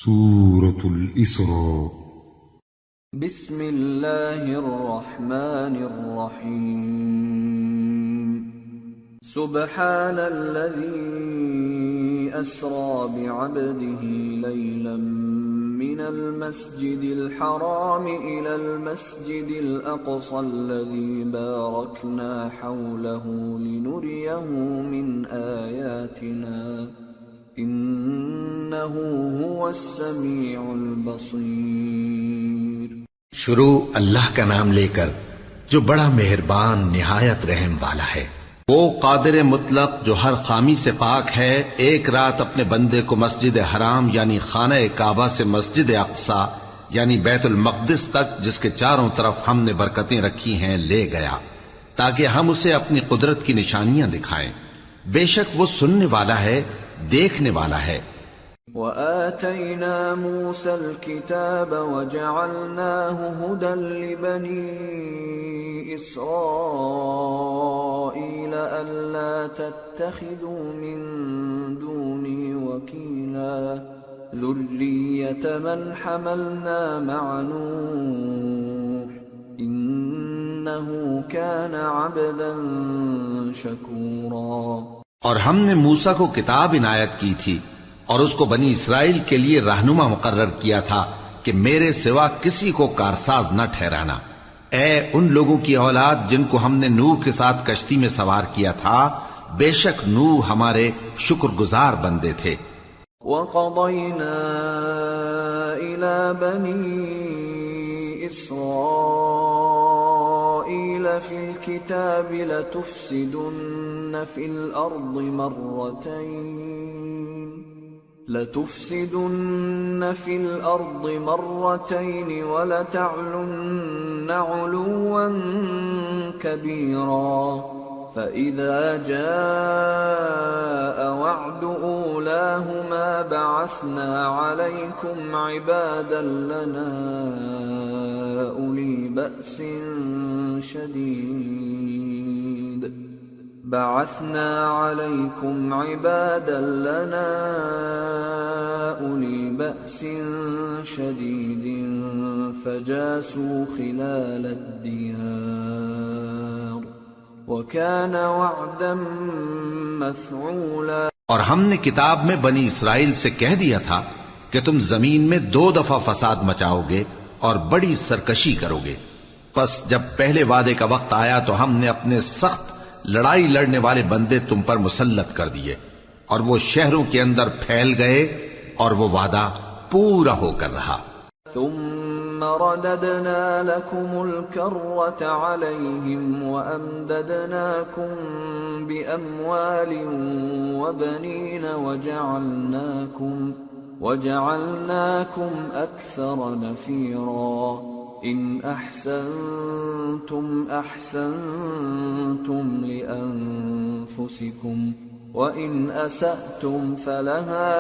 سورة الإسراء. بسم الله الرحمن الرحيم. سبحان الذي أسرى بعبده ليلا من المسجد الحرام إلى المسجد الأقصى الذي باركنا حوله لنريه من آياتنا إنه هو السميع البصير. شروع اللہ کا نام لے کر جو بڑا مہربان نہایت رحم والا ہے. وہ قادر مطلق جو ہر خامی سے پاک ہے، ایک رات اپنے بندے کو مسجد حرام یعنی خانہ کعبہ سے مسجد اقصی یعنی بیت المقدس تک، جس کے چاروں طرف ہم نے برکتیں رکھی ہیں، لے گیا تاکہ ہم اسے اپنی قدرت کی نشانیاں دکھائیں. بے شک وہ سننے والا ہے، دیکھنے والا ہے. وآتينا موسى الكتاب وجعلناه هدى لبني إسرائيل ألا تتخذوا من دوني وكيلا ذرية من حملنا مع نوح إنه كان عبدا شكورا. اور ہم نے موسیٰ کو کتاب عنایت کی تھی اور اس کو بنی اسرائیل کے لیے رہنما مقرر کیا تھا کہ میرے سوا کسی کو کارساز نہ ٹھہرانا. اے ان لوگوں کی اولاد جن کو ہم نے نوح کے ساتھ کشتی میں سوار کیا تھا، بے شک نوح ہمارے شکر گزار بندے تھے. وَقَضَيْنَا إِلَى بَنِي إِسْرَائِيلَ فِي الْكِتَابِ لَتُفْسِدُنَّ فِي الْأَرْضِ مَرَّتَيْنِ وَلَتَعْلُنَّ عُلُوًّا كَبِيرًا. فَإِذَا جَاءَ وَعْدُ أُولَاهُمَا بَعَثْنَا عَلَيْكُمْ عِبَادًا لَنَا أُولِي بَأْسٍ شَدِيدٍ فَجَاسُوا خِلَالَ الدِّيَارِ وَكَانَ وَعْدًا مَفْعُولًا. اور ہم نے کتاب میں بنی اسرائیل سے کہہ دیا تھا کہ تم زمین میں 2 دفعہ فساد مچاؤ گے اور بڑی سرکشی کرو گے. پس جب پہلے وعدے کا وقت آیا تو ہم نے اپنے سخت لڑائی لڑنے والے بندے تم پر مسلط کر دیے اور وہ شہروں کے اندر پھیل گئے اور وہ وعدہ پورا ہو کر رہا. ثم رددنا لكم الكرة عليهم وأمددناكم بأموال وبنين وجعلناكم أكثر نفيرا. إن أحسنتم أحسنتم لأنفسكم وإن أسأتم فلها.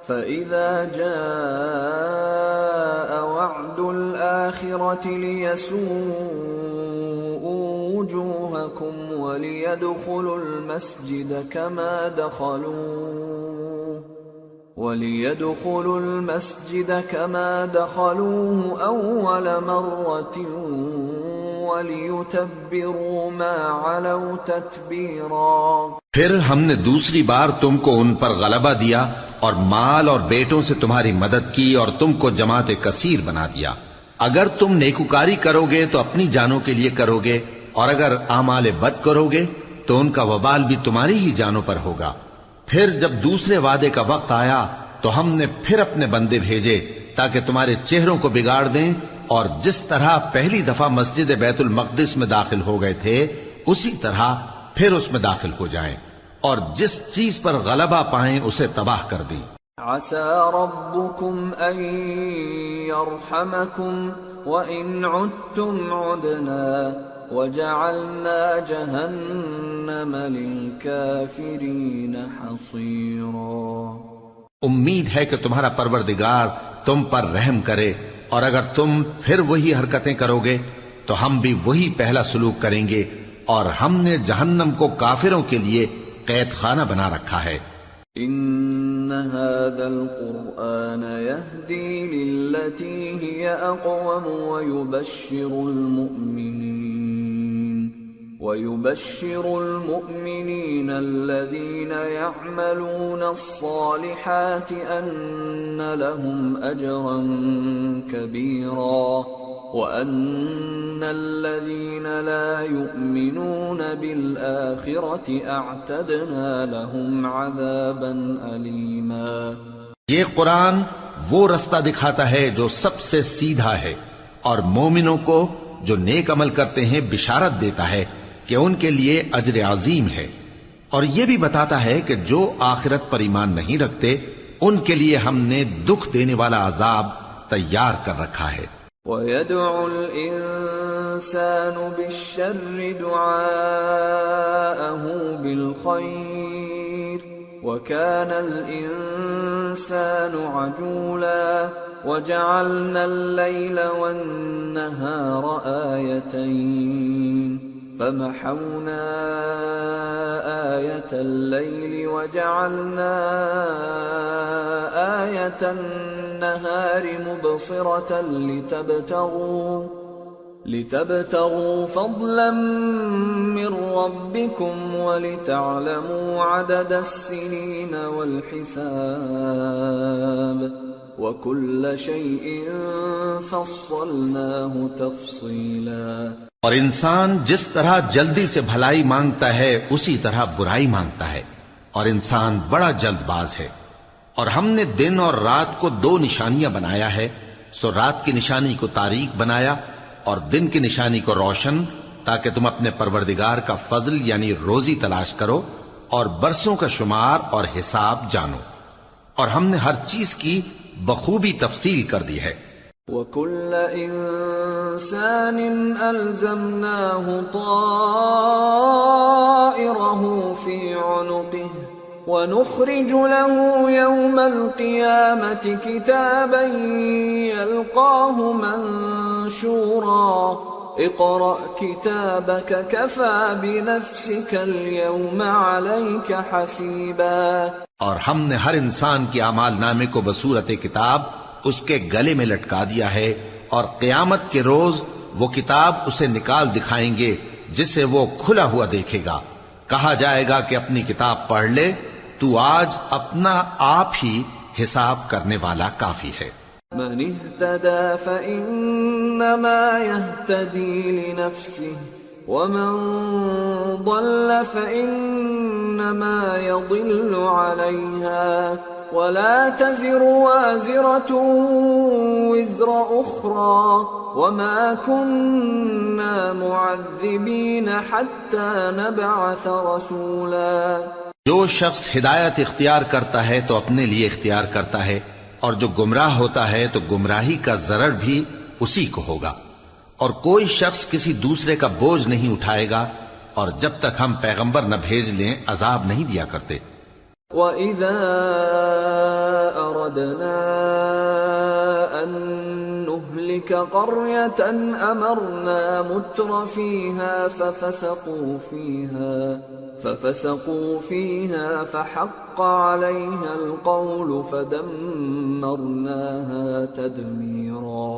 فإذا جاء وعد الآخرة ليسوءوا وجوهكم وليدخلوا المسجد كما دخلوه أول مرة وَلِيُتَبِّرُوا مَا عَلَوْا تَتْبِيرًا. پھر ہم نے دوسری بار تم کو ان پر غلبہ دیا اور مال اور بیٹوں سے تمہاری مدد کی اور تم کو جماعت کثیر بنا دیا. اگر تم نیکوکاری کرو گے تو اپنی جانوں کے لیے کرو گے، اور اگر اعمال بد کرو گے تو ان کا وبال بھی تمہاری ہی جانوں پر ہوگا. پھر جب دوسرے وعدے کا وقت آیا تو ہم نے پھر اپنے بندے بھیجے تاکہ تمہارے چہروں کو بگاڑ دیں، اور جس طرح پہلی دفعہ مسجد بیت المقدس میں داخل ہو گئے تھے اسی طرح پھر اس میں داخل ہو جائیں، اور جس چیز پر غلبہ پائیں اسے تباہ کر دیں. عسى ربكم أن يرحمكم وإن عدتم عدنا وجعلنا جهنم للكافرين حصيرا. امید ہے کہ تمہارا پروردگار تم پر رحم کرے، اور اگر تم پھر وہی حرکتیں کرو گے تو ہم بھی وہی پہلا سلوک کریں گے، اور ہم نے جہنم کو کافروں کے لیے قید خانہ بنا رکھا ہے. إن هذا القرآن يهدي للتي هي أقوم ويبشر المؤمنين الذين يعملون الصالحات أن لهم أجرا كبيرا وأن الذين لا يؤمنون بالآخرة أعتدنا لهم عذابا أليما۔ یہ قرآن وہ رستہ دکھاتا ہے جو سب سے سیدھا ہے، اور مومنوں کو جو نیک عمل کرتے ہیں بشارت دیتا ہے کہ ان کے لیے اجر عظیم ہے، اور یہ بھی بتاتا ہے کہ جو آخرت پر ایمان نہیں رکھتے ان کے لیے ہم نے دکھ دینے والا عذاب تیار کر رکھا ہے۔ وَيَدْعُ الْإِنسَانُ بِالشَّرِّ دُعَاءَهُ بِالْخَيْرِ وَكَانَ الْإِنسَانُ عَجُولًا وَجَعَلْنَا اللَّيْلَ وَالنَّهَارَ آيَتَيْنِ فَمَحَوْنَا آيَةَ اللَّيْلِ وَجَعَلْنَا آيَةَ النَّهَارِ مُبْصِرَةً لِتَبْتَغُوا فَضْلًا مِّن رَّبِّكُمْ وَلِتَعْلَمُوا عَدَدَ السِّنِينَ وَالْحِسَابَ وَكُلَّ شَيْءٍ فَصَّلْنَاهُ تَفْصِيلًا۔ اور انسان جس طرح جلدی سے بھلائی مانگتا ہے اسی طرح برائی مانگتا ہے، اور انسان بڑا جلد باز ہے۔ اور ہم نے دن اور رات کو دو نشانیاں بنایا ہے، سو رات کی نشانی کو تاریک بنایا اور دن کی نشانی کو روشن، تاکہ تم اپنے پروردگار کا فضل یعنی روزی تلاش کرو اور برسوں کا شمار اور حساب جانو، اور ہم نے ہر چیز کی بخوبی تفصیل کر دی ہے۔ وَكُلَّ إِنسَانٍ أَلْزَمْنَاهُ طَائِرَهُ فِي عُنُقِهِ وَنُخْرِجُ لَهُ يَوْمَ الْقِيَامَةِ كِتَابًا يَلْقَاهُ مَنشُورًا اقْرَأْ كِتَابَكَ كَفَى بِنَفْسِكَ الْيَوْمَ عَلَيْكَ حَسِيبًا۔ اور ہم نے ہر انسان کے اعمال نامے کو بصورت کتاب اس کے گلے میں لٹکا دیا ہے، اور قیامت کے روز وہ کتاب اسے نکال دکھائیں گے جسے وہ کھلا ہوا دیکھے گا۔ کہا جائے گا کہ اپنی کتاب پڑھ لے، تو آج اپنا آپ ہی حساب کرنے والا کافی ہے۔ من اهتدى فإنما يهتدي لنفسه ومن ضل فإنما يضل عليها ولا تزر وازرة وزر أخرى وما كنا معذبين حتى نبعث رسولا۔ جو شخص ہدایت اختیار کرتا ہے تو اپنے لیے اختیار کرتا ہے، اور جو گمراہ ہوتا ہے تو گمراہی کا ضرر بھی اسی کو ہوگا، اور کوئی شخص کسی دوسرے کا بوجھ نہیں اٹھائے گا، اور جب تک ہم پیغمبر نہ بھیج لیں عذاب نہیں دیا کرتے۔ وَإِذَا أَرَدْنَا أَن نُّهْلِكَ قَرْيَةً أَمَرْنَا مُتْرَ فِيهَا فَفَسَقُوا فِيهَا فَحَقَّ عَلَيْهَا الْقَوْلُ فَدَمَّرْنَاهَا تَدْمِيرًا۔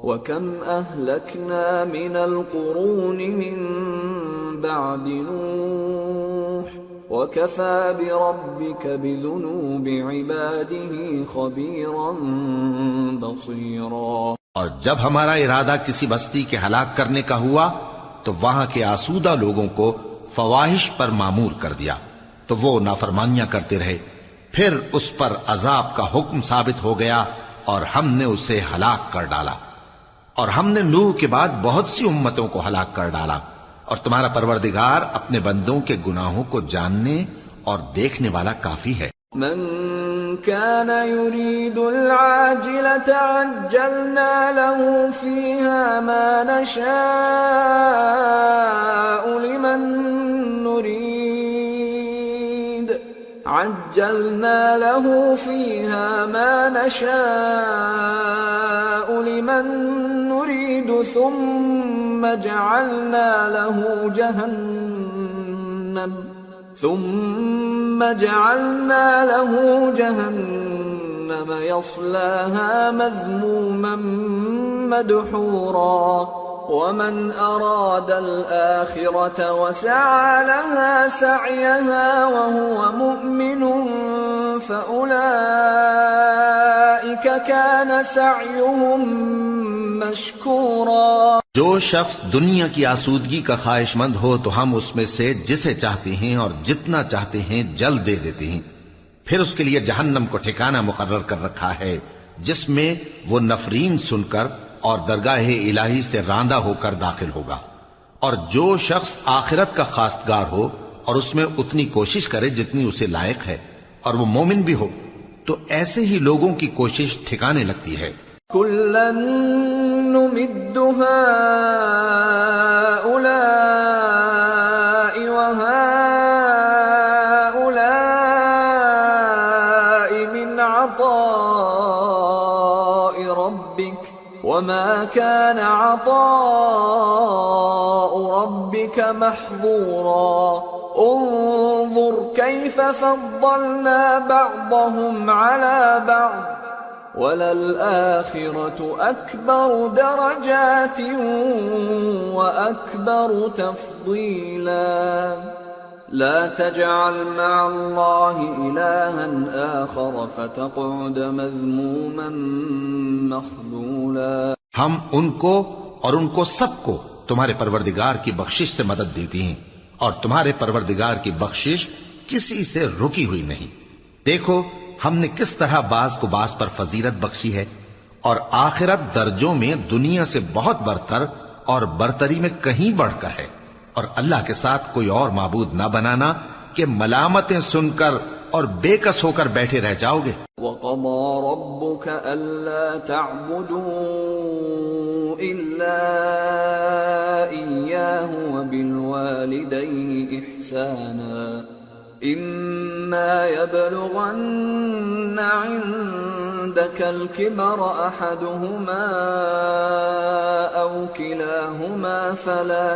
وَكَمْ أَهْلَكْنَا مِنَ الْقُرُونِ مِن بَعْدِ نُوحٍ وَكَفَى بِرَبِّكَ بِذُنُوبِ عِبَادِهِ خَبِيرًا بَصِيرًا۔ اور جب ہمارا ارادہ کسی بستی کے ہلاک کرنے کا ہوا تو وہاں کے آسودہ لوگوں کو فواحش پر معمور کر دیا، تو وہ نافرمانیاں کرتے رہے، پھر اس پر عذاب کا حکم ثابت ہو گیا اور ہم نے اسے ہلاک کر ڈالا۔ اور ہم نے نوح کے بعد بہت سی امتوں کو ہلاک کر ڈالا، اور تمہارا پروردگار اپنے بندوں کے گناہوں کو جاننے اور دیکھنے والا کافی ہے۔ من كان يريد العاجلة عجلنا له فيها ما نشاء لمن نريد عجلنا له فيها ما نشاء لمن نريد ثم جعلنا له ثم جعلنا له جهنم يصلاها مذموما مدحورا ومن أراد الآخرة وسعى لها سعيها وهو مؤمن فأولئك كان سعيهم مشكورا. جو شخص دنیا کی آسودگی کا خواہش مند ہو تو ہم اس میں سے جسے چاہتے ہیں اور جتنا چاہتے ہیں جلد دے دیتے ہیں. پھر اس کے لیے جہنم کو ٹھکانہ مقرر کر رکھا ہے جس میں وہ نفرین سن کر اور درگاہ الہی سے راندہ ہو کر داخل ہوگا. اور جو شخص آخرت کا خواستگار ہو اور اس میں اتنی کوشش کرے جتنی اسے لائق ہے اور وہ مومن بھی ہو تو ایسے ہی لوگوں کی کوشش ٹھکانے لگتی ہے. كُلًّا نُمِدُّ هَؤُلَاءِ وَهَؤُلَاءِ مِنْ عَطَاءِ رَبِّكَ وَمَا كَانَ عَطَاءُ رَبِّكَ مَحْظُورًا. انظر كيف فضلنا بعضهم على بعض وَلَلْآخِرَةُ أَكْبَرُ دَرَجَاتٍ وَأَكْبَرُ تَفْضِيلًا. لَا تَجْعَلْ مَعَ اللَّهِ إِلَٰهًا آخَرَ فَتَقْعُدَ مَذْمُومًا مَخْذُولًا. ہم ان کو اور ان کو سب کو تمہارے پروردگار کی بخشش سے مدد دیتی ہیں اور تمہارے پروردگار کی بخشش کسی سے رکی ہوئی نہیں. دیکھو ہم نے کس طرح بعض کو بعض پر فضیلت بخشی ہے اور آخرت درجوں میں دنیا سے بہت برتر اور برتری میں کہیں بڑھ کر ہے. اور اللہ کے ساتھ کوئی اور معبود نہ بنانا کہ ملامتیں سن کر اور بے کس ہو کر بیٹھے رہ جاؤ گے. وَقَضَى رَبُّكَ أَلَّا تَعْبُدُوا إِلَّا إِيَّاهُ وَبِالْوَالِدَيْنِ إِحْسَانًا. إِمَّا يَبْلُغَنَّ عِندَكَ الْكِبَرَ أَحَدُهُمَا أَوْ كِلَاهُمَا فَلَا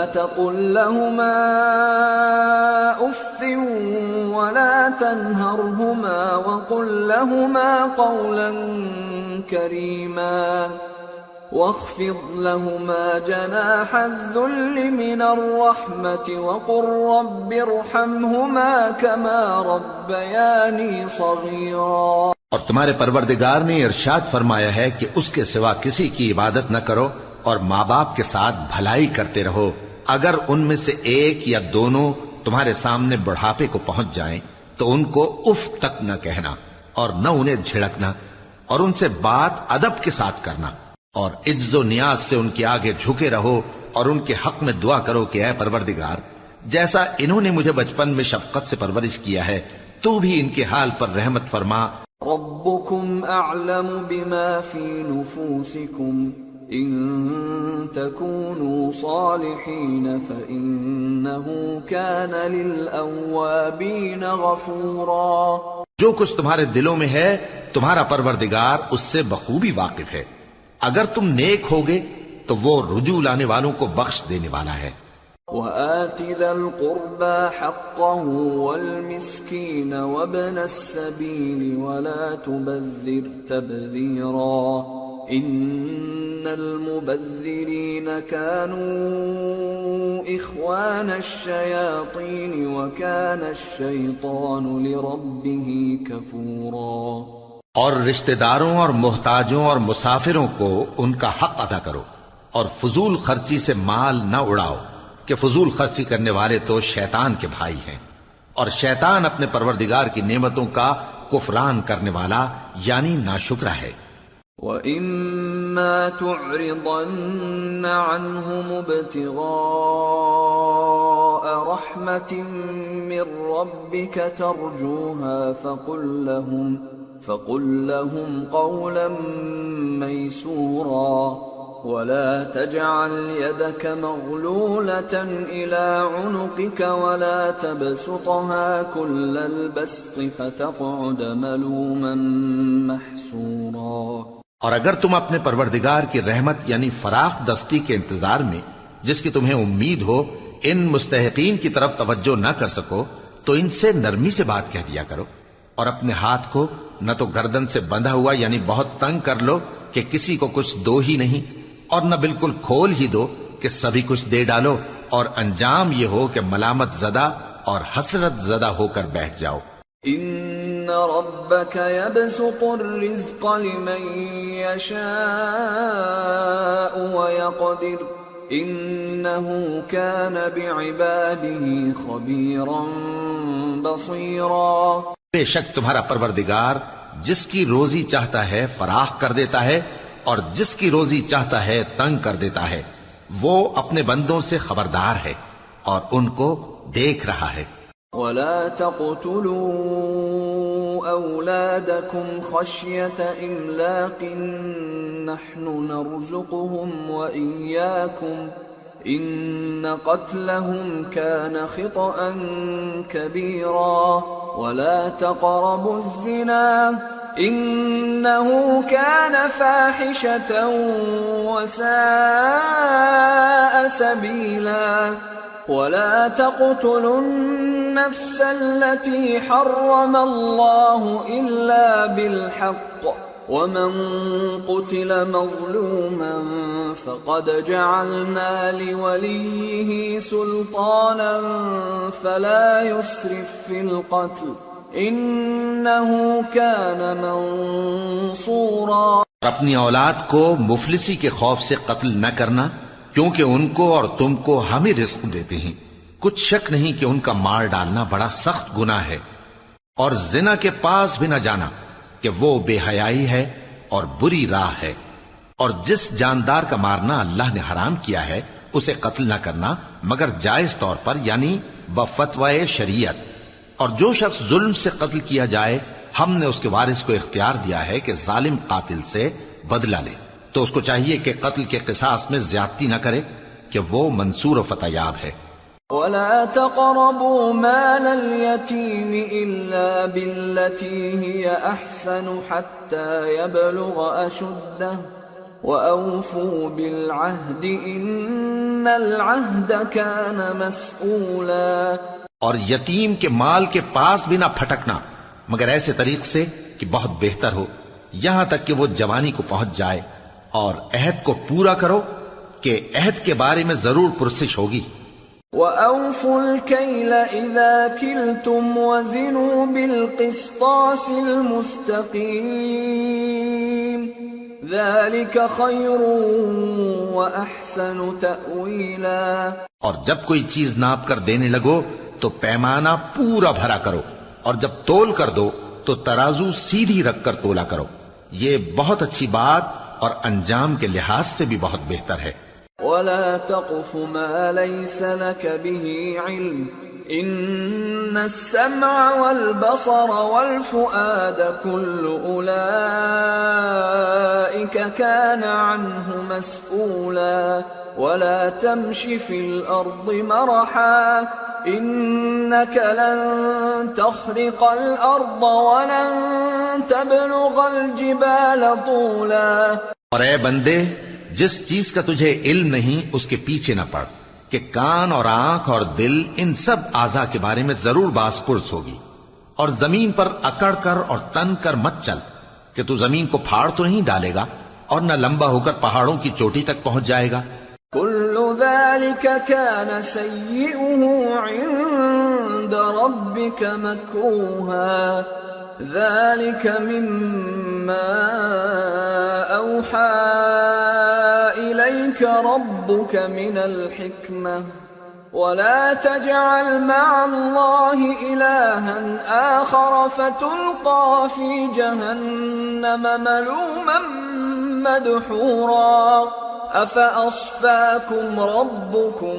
تَقُل لَّهُمَا أُفٍّ وَلَا تَنْهَرْهُمَا وَقُل لَّهُمَا قَوْلًا كَرِيمًا. واخفض لهما جناح الذل من الرحمة وقل رب ارحمهما كما ربياني صغيرا. اور تمہارے پروردگار نے ارشاد فرمایا ہے کہ اس کے سوا کسی کی عبادت نہ کرو اور ماں باپ کے ساتھ بھلائی کرتے رہو. اگر ان میں سے ایک یا دونوں تمہارے سامنے بڑھاپے کو پہنچ جائیں تو ان کو اف تک نہ کہنا اور نہ انہیں جھڑکنا اور ان سے بات ادب کے ساتھ کرنا اور عجز و نیاز سے ان کے آگے جھکے رہو اور ان کے حق میں دعا کرو کہ اے پروردگار جیسا انہوں نے مجھے بچپن میں شفقت سے پرورش کیا ہے تو بھی ان کے حال پر رحمت فرما. ربكم اعلم بما في نفوسكم ان تكونوا صالحين فانه كان للاوابين غفورا. جو کچھ تمہارے دلوں میں ہے تمہارا پروردگار اس سے بخوبی واقف ہے. اگر تم نیک ہوگے تو وہ رجوع لانے والوں کو بخش دینے والا ہے. وَآتِ ذَا الْقُرْبَى حَقَّهُ وَالْمِسْكِينَ وَابْنَ السَّبِيلِ وَلَا تُبَذِّرْ تَبْذِيرًا إِنَّ الْمُبَذِّرِينَ كَانُوا إِخْوَانَ الشَّيَاطِينِ وَكَانَ الشَّيْطَانُ لِرَبِّهِ كَفُورًا. اور رشتہ داروں اور محتاجوں اور مسافروں کو ان کا حق ادا کرو اور فضول خرچی سے مال نہ اڑاؤ کہ فضول خرچی کرنے والے تو شیطان کے بھائی ہیں اور شیطان اپنے پروردگار کی نعمتوں کا کفران کرنے والا یعنی ناشکرا ہے. وَإِمَّا تُعْرِضَنَّ عَنْهُمُ ابْتِغَاءَ رَحْمَةٍ مِّن رَّبِّكَ تَرْجُوهَا فقل لهم قولا ميسورا. ولا تجعل يدك مغلولة إلى عنقك ولا تبسطها كل البسط فتقعد ملوما محسورا. اور اگر تم اپنے پروردگار کی رحمت یعنی فراخ دستی کے انتظار میں جس کی تمہیں امید ہو ان مستحقین کی طرف توجہ نہ کر سکو تو ان سے نرمی سے بات کہہ دیا کرو، اور اپنے ہاتھ کو نہ تو گردن سے بندھا ہوا یعنی بہت تنگ کر لو کہ کسی کو کچھ دو ہی نہیں، اور نہ بالکل کھول ہی دو کہ سبھی کچھ دے ڈالو، اور انجام یہ ہو کہ ملامت زدہ اور حسرت زدہ ہو کر بیٹھ جاؤ۔ ان ربك يبسط الرزق لمن يشاء ويقدر انه كان بعباده خبيرا بصيرا۔ بے شک تمہارا پروردگار جس کی روزی چاہتا ہے فراخ کر دیتا ہے اور جس کی روزی چاہتا ہے تنگ کر دیتا ہے، وہ اپنے بندوں سے خبردار ہے اور ان کو دیکھ رہا ہے۔ ولا تقتلوا أولادكم خشية إملاق نحن نرزقهم وإياكم إن قتلهم كان خطأ كبيرا ولا تقربوا الزنا إنه كان فاحشة وساء سبيلا ولا تقتلوا النفس التي حرم الله إلا بالحق ومن قتل مظلوما فقد جعلنا لوليه سلطانا فلا يسرف في القتل إنه كان منصورا۔ اپنی اولاد کو مفلسی کے خوف سے قتل نہ کرنا، کیونکہ ان کو اور تم کو ہم ہی رزق دیتے ہیں، کچھ شک نہیں کہ ان کا مار ڈالنا بڑا سخت گناہ ہے، اور زنا کے پاس بھی نہ جانا کہ وہ بے حیائی ہے اور بری راہ ہے، اور جس جاندار کا مارنا اللہ نے حرام کیا ہے اسے قتل نہ کرنا مگر جائز طور پر یعنی بفتوائے شریعت، اور جو شخص ظلم سے قتل کیا جائے ہم نے اس کے وارث کو اختیار دیا ہے کہ ظالم قاتل سے بدلہ لے، تو اس کو چاہیے کہ قتل کے قصاص میں زیادتی نہ کرے کہ وہ منصور و فتح یاب ہے۔ ولا تقربوا مال اليتيم إلا بالتي هي أحسن حتى يبلغ أشده وأوفوا بالعهد إن العهد كان مسؤولا۔ اور یتیم کے مال کے پاس بھی نہ پھٹکنا مگر ایسے طریق سے کہ بہت بہتر ہو، یہاں تک کہ وہ جوانی کو پہنچ جائے، اور عہد کو پورا کرو کہ عہد کے بارے میں ضرور پرسش ہوگی۔ وَأَوْفُوا الْكَيْلَ إِذَا كِلْتُمْ وَزِنُوا بِالْقِسْطَاسِ الْمُسْتَقِيمِ ذَلِكَ خَيْرٌ وَأَحْسَنُ تَأْوِيلًا۔ اور جب کوئی چیز ناپ کر دینے لگو تو پیمانہ پورا بھرا کرو، اور جب تول کر دو تو ترازو سیدھی رکھ کر تولا کرو، یہ بہت اچھی بات اور انجام کے لحاظ سے بھی بہت بہتر ہے۔ ولا تقف ما ليس لك به علم إن السمع والبصر والفؤاد كل أولئك كان عنه مسؤولا ولا تمش في الأرض مرحا إنك لن تخرق الأرض ولن تبلغ الجبال طولا۔ اور اے بندے، جس چیز کا تجھے علم نہیں اس کے پیچھے نہ پڑ کہ کان اور آنکھ اور دل ان سب اعضاء کے بارے میں ضرور باس پرس ہوگی، اور زمین پر اکڑ کر اور تن کر مت چل کہ تو زمین کو پھاڑ تو نہیں ڈالے گا اور نہ لمبا ہو کر پہاڑوں کی چوٹی تک پہنچ جائے گا۔ كل ذلك كان سيئه عند ربك مكروها ذلك مما أوحى إليك ربك من الحكمة ولا تجعل مع الله إلها آخر فتلقى في جهنم ملوما مدحورا أفأصفاكم ربكم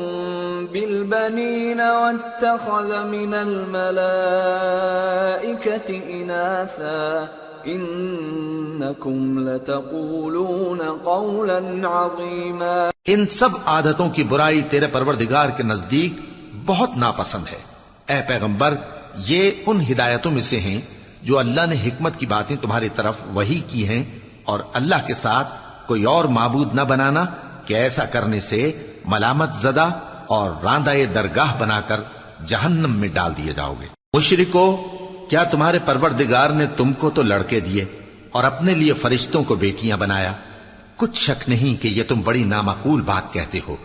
بالبنين واتخذ من الملائكة إناثا إنكم لتقولون قولا عظيما۔ ان سب عادتوں کی برائی تیرے پروردگار کے نزدیک بہت ناپسند ہے۔ اے پیغمبر، یہ ان ہدایتوں میں سے ہیں جو اللہ نے حکمت کی باتیں تمہاری طرف وحی کی ہیں اور اللہ کے ساتھ کوئی اور معبود نہ بنانا کہ ایسا کرنے سے ملامت زدہ اور راندہ درگاہ بنا کر جہنم میں ڈال دیے جاؤ گے۔ مشرکو، کیا تمہارے پروردگار نے تم کو تو لڑکے دیے اور اپنے لیے فرشتوں کو بیٹیاں بنایا؟ کچھ شک نہیں کہ یہ تم بڑی نامعقول بات کہتے ہو۔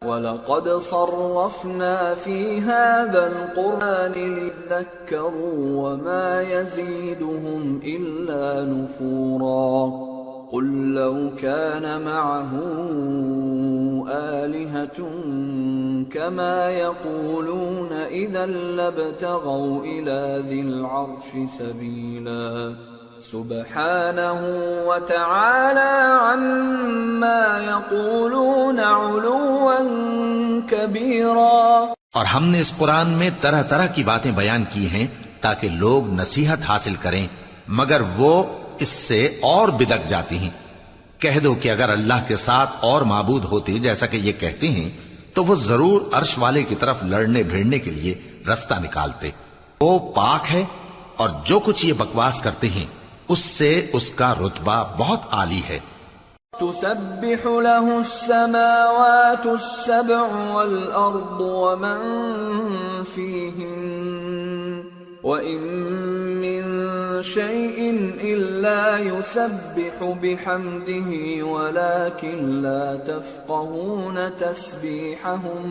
وَلَقَدْ صَرَّفْنَا فِي هَذَا الْقُرْآنِ لِيَذَّكَّرُوا وَمَا يَزِيدُهُمْ إِلَّا نُفُورًا قُلْ لَوْ كَانَ مَعَهُ آلِهَةٌ كَمَا يَقُولُونَ إِذًا لَابْتَغَوْا إِلَى ذِي الْعَرْشِ سَبِيلًا سبحانه وتعالى عما يقولون علوا كبيرا۔ اور ہم نے اس قرآن میں طرح طرح کی باتیں بیان کی ہیں تاکہ لوگ نصیحت حاصل کریں، مگر وہ اس سے اور بدک جاتی ہیں۔ کہہ دو کہ اگر اللہ کے ساتھ اور معبود ہوتے جیسا کہ یہ کہتے ہیں تو وہ ضرور عرش والے کی طرف لڑنے بھیڑنے کے لیے رستہ نکالتے۔ وہ پاک ہے اور جو کچھ یہ بکواس کرتے ہیں اس سے اس کا رتبہ بہت عالی ہے۔ تسبح له السماوات السبع والأرض ومن فيهن وإن من شيء إلا يسبح بحمده ولكن لا تفقهون تسبيحهم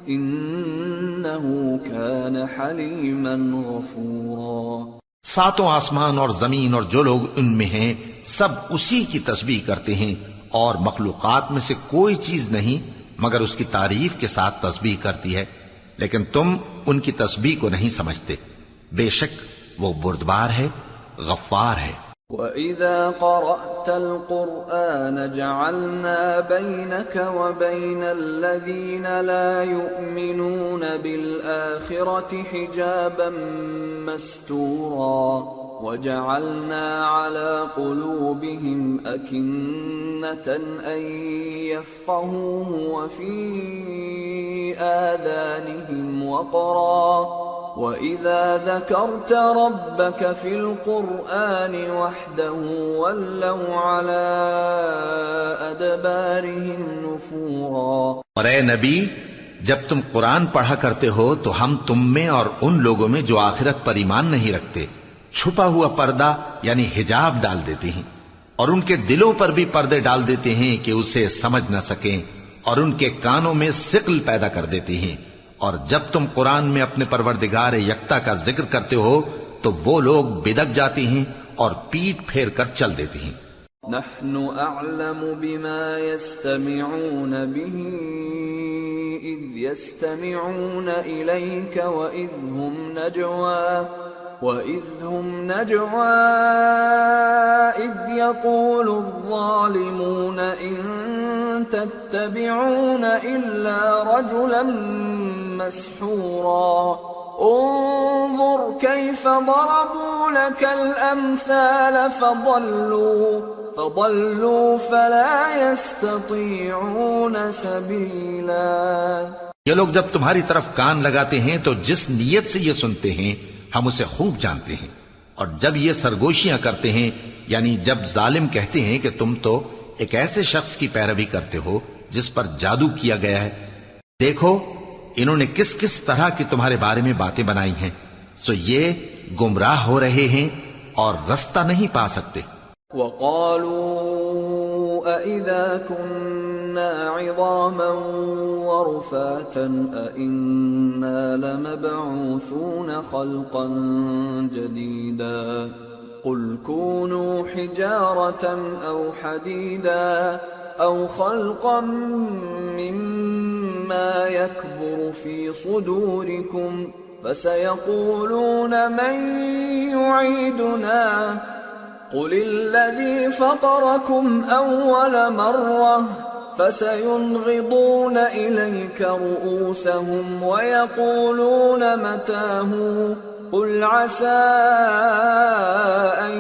إنه كان حليما غفورا۔ ساتوں آسمان اور زمین اور جو لوگ ان میں ہیں سب اسی کی تسبیح کرتے ہیں، اور مخلوقات میں سے کوئی چیز نہیں مگر اس کی تعریف کے ساتھ تسبیح کرتی ہے، لیکن تم ان کی تسبیح کو نہیں سمجھتے۔ بے شک وہ بردبار ہے، غفار ہے۔ وَإِذَا قَرَأْتَ الْقُرْآنَ جَعَلْنَا بَيْنَكَ وَبَيْنَ الَّذِينَ لَا يُؤْمِنُونَ بِالْآخِرَةِ حِجَابًا مَسْتُورًا وَجَعَلْنَا عَلَى قُلُوبِهِمْ أَكِنَّةً أَن يَفْقَهُوهُ وَفِي آذَانِهِمْ وَقْرًا وَإِذَا ذَكَرْتَ رَبَّكَ فِي الْقُرْآنِ وَحْدَهُ وَلَّوْا عَلَىٰ أَدْبَارِهِمْ نُفُورًا۔ اور اے نبی، جب تم قرآن پڑھا کرتے ہو تو ہم تم میں اور ان لوگوں میں جو آخرت پر ایمان نہیں رکھتے چھپا ہوا پردہ یعنی حجاب ڈال دیتے ہیں، اور ان کے دلوں پر بھی پردے ڈال دیتے ہیں کہ اسے سمجھ نہ سکیں، اور ان کے کانوں میں ثقل پیدا کر دیتے ہیں۔ اور جب تم قرآن میں اپنے پروردگار یکتا کا ذکر کرتے ہو تو وہ لوگ بدک جاتے ہیں اور پیٹ پھیر کر چل دیتے ہیں۔ نحن اعلم بما يستمعون به اذ يستمعون اليك واذ هم نجوى اذ يقول الظالمون ان تتبعون الا رجلا مسحورا انظر كيف ضربوا لك الامثال فضلوا فلا يستطيعون سبيلا۔ یہ لوگ جب تمہاری طرف کان لگاتے ہیں تو جس نیت سے یہ سنتے ہیں ہم اسے خوب جانتے ہیں، اور جب یہ سرگوشیاں کرتے ہیں یعنی جب ظالم کہتے ہیں کہ تم تو ایک ایسے شخص کی پیروی کرتے ہو جس پر جادو کیا گیا ہے، دیکھو انہوں نے کس کس طرح کی تمہارے بارے میں باتیں بنائی ہیں، سو یہ گمراہ ہو رہے ہیں اور رستہ نہیں پا سکتے۔ وَقَالُوا أَإِذَا كُنَّا عِظَامًا وَرُفَاتًا أَإِنَّا لَمَبْعُوثُونَ خَلْقًا جَدِيدًا قُلْ كُونُوا حِجَارَةً أَوْ حَدِيدًا أَوْ خَلْقًا مِّمَّا يَكْبُرُ فِي صُدُورِكُمْ فَسَيَقُولُونَ مَن يُعِيدُنَا قُلِ الَّذِي فَطَرَكُمْ أَوَّلَ مَرَّةٍ فَسَيُنْغِضُونَ إِلَيْكَ رُؤُوسَهُمْ وَيَقُولُونَ مَتَىٰ هُوَ قُلْ عَسَىٰ أَن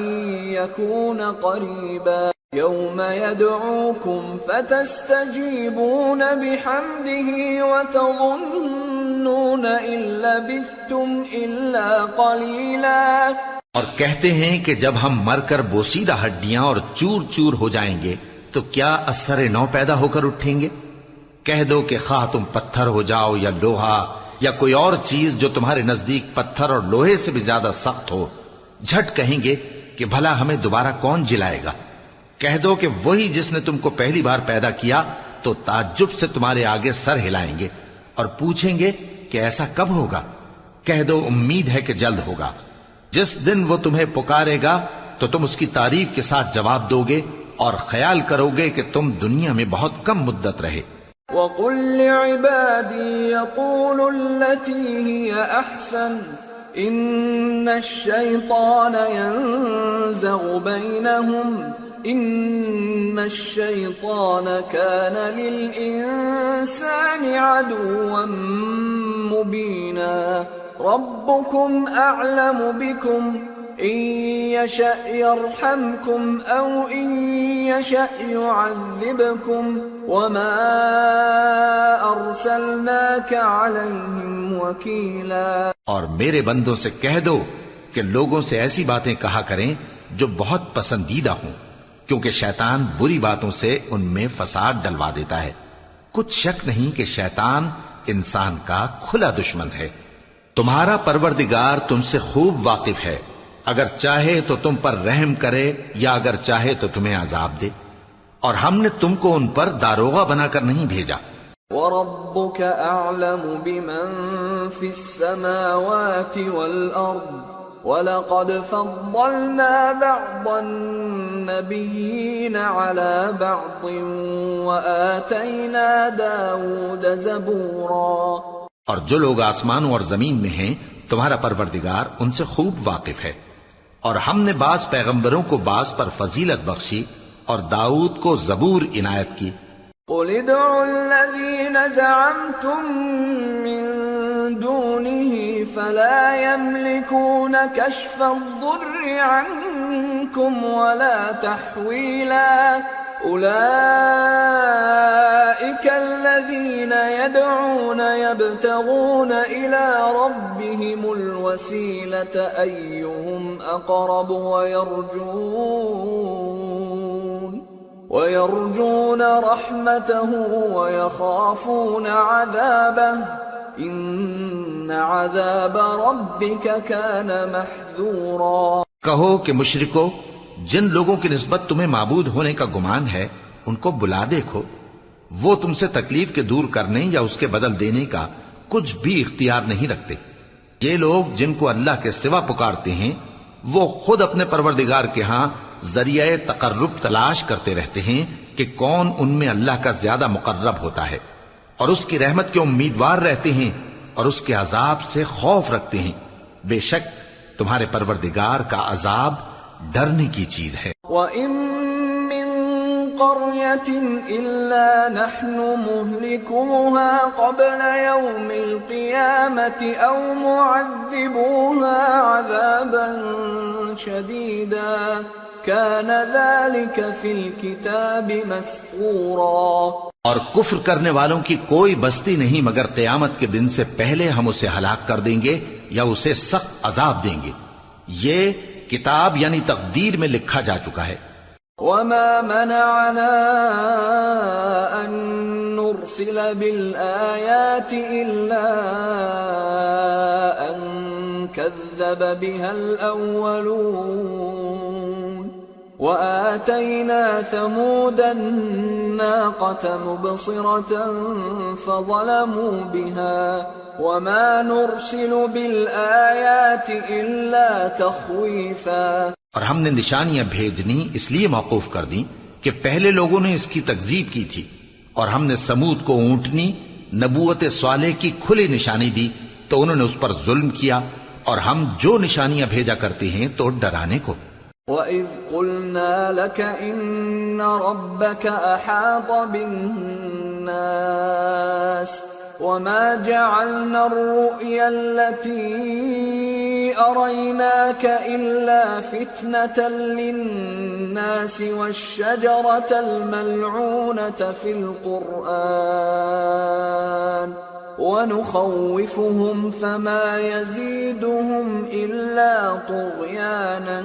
يَكُونَ قَرِيبًا يَوْمَ يَدْعُوكُمْ فَتَسْتَجِيبُونَ بِحَمْدِهِ وَتَظُنُّونَ إِن لَّبِثْتُمْ إِلَّا قَلِيلًا۔ اور کہتے ہیں کہ جب ہم مر کر بوسیدہ ہڈیاں اور چور چور ہو جائیں گے تو کیا اثر نو پیدا ہو کر اٹھیں گے؟ کہہ دو کہ خواہ تم پتھر ہو جاؤ یا لوہا یا کوئی اور چیز جو تمہارے نزدیک پتھر اور لوہے سے بھی زیادہ سخت ہو، جھٹ کہیں گے کہ بھلا ہمیں دوبارہ کون جلائے گا؟ کہہ دو کہ وہی جس نے تم کو پہلی بار پیدا کیا تو تعجب سے تمہارے آگے سر ہلائیں گے اور پوچھیں گے کہ ایسا کب ہوگا؟ کہہ دو امید ہے کہ جلد ہوگا۔ جس دن وہ تمہیں پکارے گا تو تم اس کی تعریف کے ساتھ جواب دو گے اور خیال کرو گے کہ تم دنیا میں بہت کم مدت رہے۔ وَقُلْ لِعِبَادِي يَقُولُوا الَّتِي هِيَ أَحْسَنُ إِنَّ الشَّيْطَانَ يَنزَغُ بَيْنَهُمْ إِنَّ الشَّيْطَانَ كَانَ لِلْإِنسَانِ عَدُوًّا مُبِينًا رَبُّكُمْ أَعْلَمُ بِكُمْ إِن يَشَأْ يَرْحَمْكُمْ أَوْ إِن يَشَأْ يُعَذِّبْكُمْ وَمَا أَرْسَلْنَاكَ عَلَيْهِمْ وَكِيلًا۔ اور میرے بندوں سے کہہ دو کہ لوگوں سے ایسی باتیں کہا کریں جو بہت پسندیدہ ہوں، کیونکہ شیطان بری باتوں سے ان میں فساد ڈلوا دیتا ہے۔ کچھ شک نہیں کہ شیطان انسان کا کھلا دشمن ہے۔ تمہارا پروردگار تم سے خوب واقف ہے، اگر چاہے تو تم پر رحم کرے یا اگر چاہے تو تمہیں عذاب دے، اور ہم نے تم کو ان پر داروغہ بنا کر نہیں بھیجا۔ وَرَبُّكَ أَعْلَمُ بِمَن فِي السَّمَاوَاتِ وَالْأَرْضِ وَلَقَدْ فَضَّلْنَا بَعْضَ النَّبِيِّينَ عَلَى بَعْضٍ وَآتَيْنَا دَاوُودَ زَبُورًا۔ اور جو لوگ آسمانوں اور زمین میں ہیں تمہارا پروردگار ان سے خوب واقف ہے، اور ہم نے بعض پیغمبروں کو بعض پر فضیلت بخشی اور داؤد کو زبور عنایت کی۔ قُلِ ادْعُوا الَّذِينَ زَعَمْتُم مِّن دُونِهِ فَلَا يَمْلِكُونَ كَشْفَ الضُّرِّ عَنكُمْ وَلَا تَحْوِيلًا أُولَئِكَ الَّذِينَ يَدْعُونَ يَبْتَغُونَ إِلَى رَبِّهِمُ الْوَسِيلَةَ أَيُّهُمْ أَقْرَبُ وَيَرْجُونَ رَحْمَتَهُ وَيَخَافُونَ عَذَابَهُ إِنَّ عَذَابَ رَبِّكَ كَانَ مَحْذُورًا۔ کہو کہ مشرکو، جن لوگوں کی نسبت تمہیں معبود ہونے کا گمان ہے ان کو بلا دیکھو، وہ تم سے تکلیف کے دور کرنے یا اس کے بدل دینے کا کچھ بھی اختیار نہیں رکھتے۔ یہ لوگ جن کو اللہ کے سوا پکارتے ہیں وہ خود اپنے پروردگار کے ہاں ذریعہ تقرب تلاش کرتے رہتے ہیں کہ کون ان میں اللہ کا زیادہ مقرب ہوتا ہے، اور اس کی رحمت کے امیدوار رہتے ہیں اور اس کے عذاب سے خوف رکھتے ہیں۔ بے شک تمہارے پروردگار کا عذاب ڈرنے کی چیز ہے۔ وَإِن مِّن قَرْيَةٍ إِلَّا نَحْنُ مُهْلِكُوهَا قَبْلَ يَوْمِ الْقِيَامَةِ أَوْ مُعَذِّبُوهَا عَذَابًا شَدِيدًا كَانَ ذَلِكَ فِي الْكِتَابِ مَسْطُورًا۔ اور کفر کرنے والوں کی کوئی بستی نہیں مگر قیامت کے دن سے پہلے ہم اسے ہلاک کر دیں گے یا اسے سخت عذاب دیں گے، یہ کتاب یعنی تقدیر میں لکھا جا چکا ہے۔ وَمَا مَنَعَنَا أَن نُرْسِلَ بِالْآيَاتِ إِلَّا أَن كَذَّبَ بِهَا الْأَوَّلُونَ وَآتَيْنَا ثَمُودَ النَّاقَةَ مُبْصِرَةً فَظَلَمُوا بِهَا وَمَا نُرْسِلُ بِالْآيَاتِ إِلَّا تَخْوِيفًا۔ اور ہم نے نشانیاں بھیجنی اس لیے موقوف کر دیں کہ پہلے لوگوں نے اس کی تکذیب کی تھی، اور ہم نے سمود کو اونٹنی نبوت صالح کی کھلی نشانی دی تو انہوں نے اس پر ظلم کیا، اور ہم جو نشانیاں بھیجا کرتے ہیں تو ڈرانے کو۔ وَإِذْ قُلْنَا لَكَ إِنَّ رَبَّكَ أَحَاطَ بِالنَّاسِ وَمَا جَعَلْنَا الرُّؤْيَا الَّتِي أَرَيْنَاكَ إِلَّا فِتْنَةً لِلنَّاسِ وَالشَّجَرَةَ الْمَلْعُونَةَ فِي الْقُرْآنِ ونخوفهم فما يزيدهم إلا طغيانا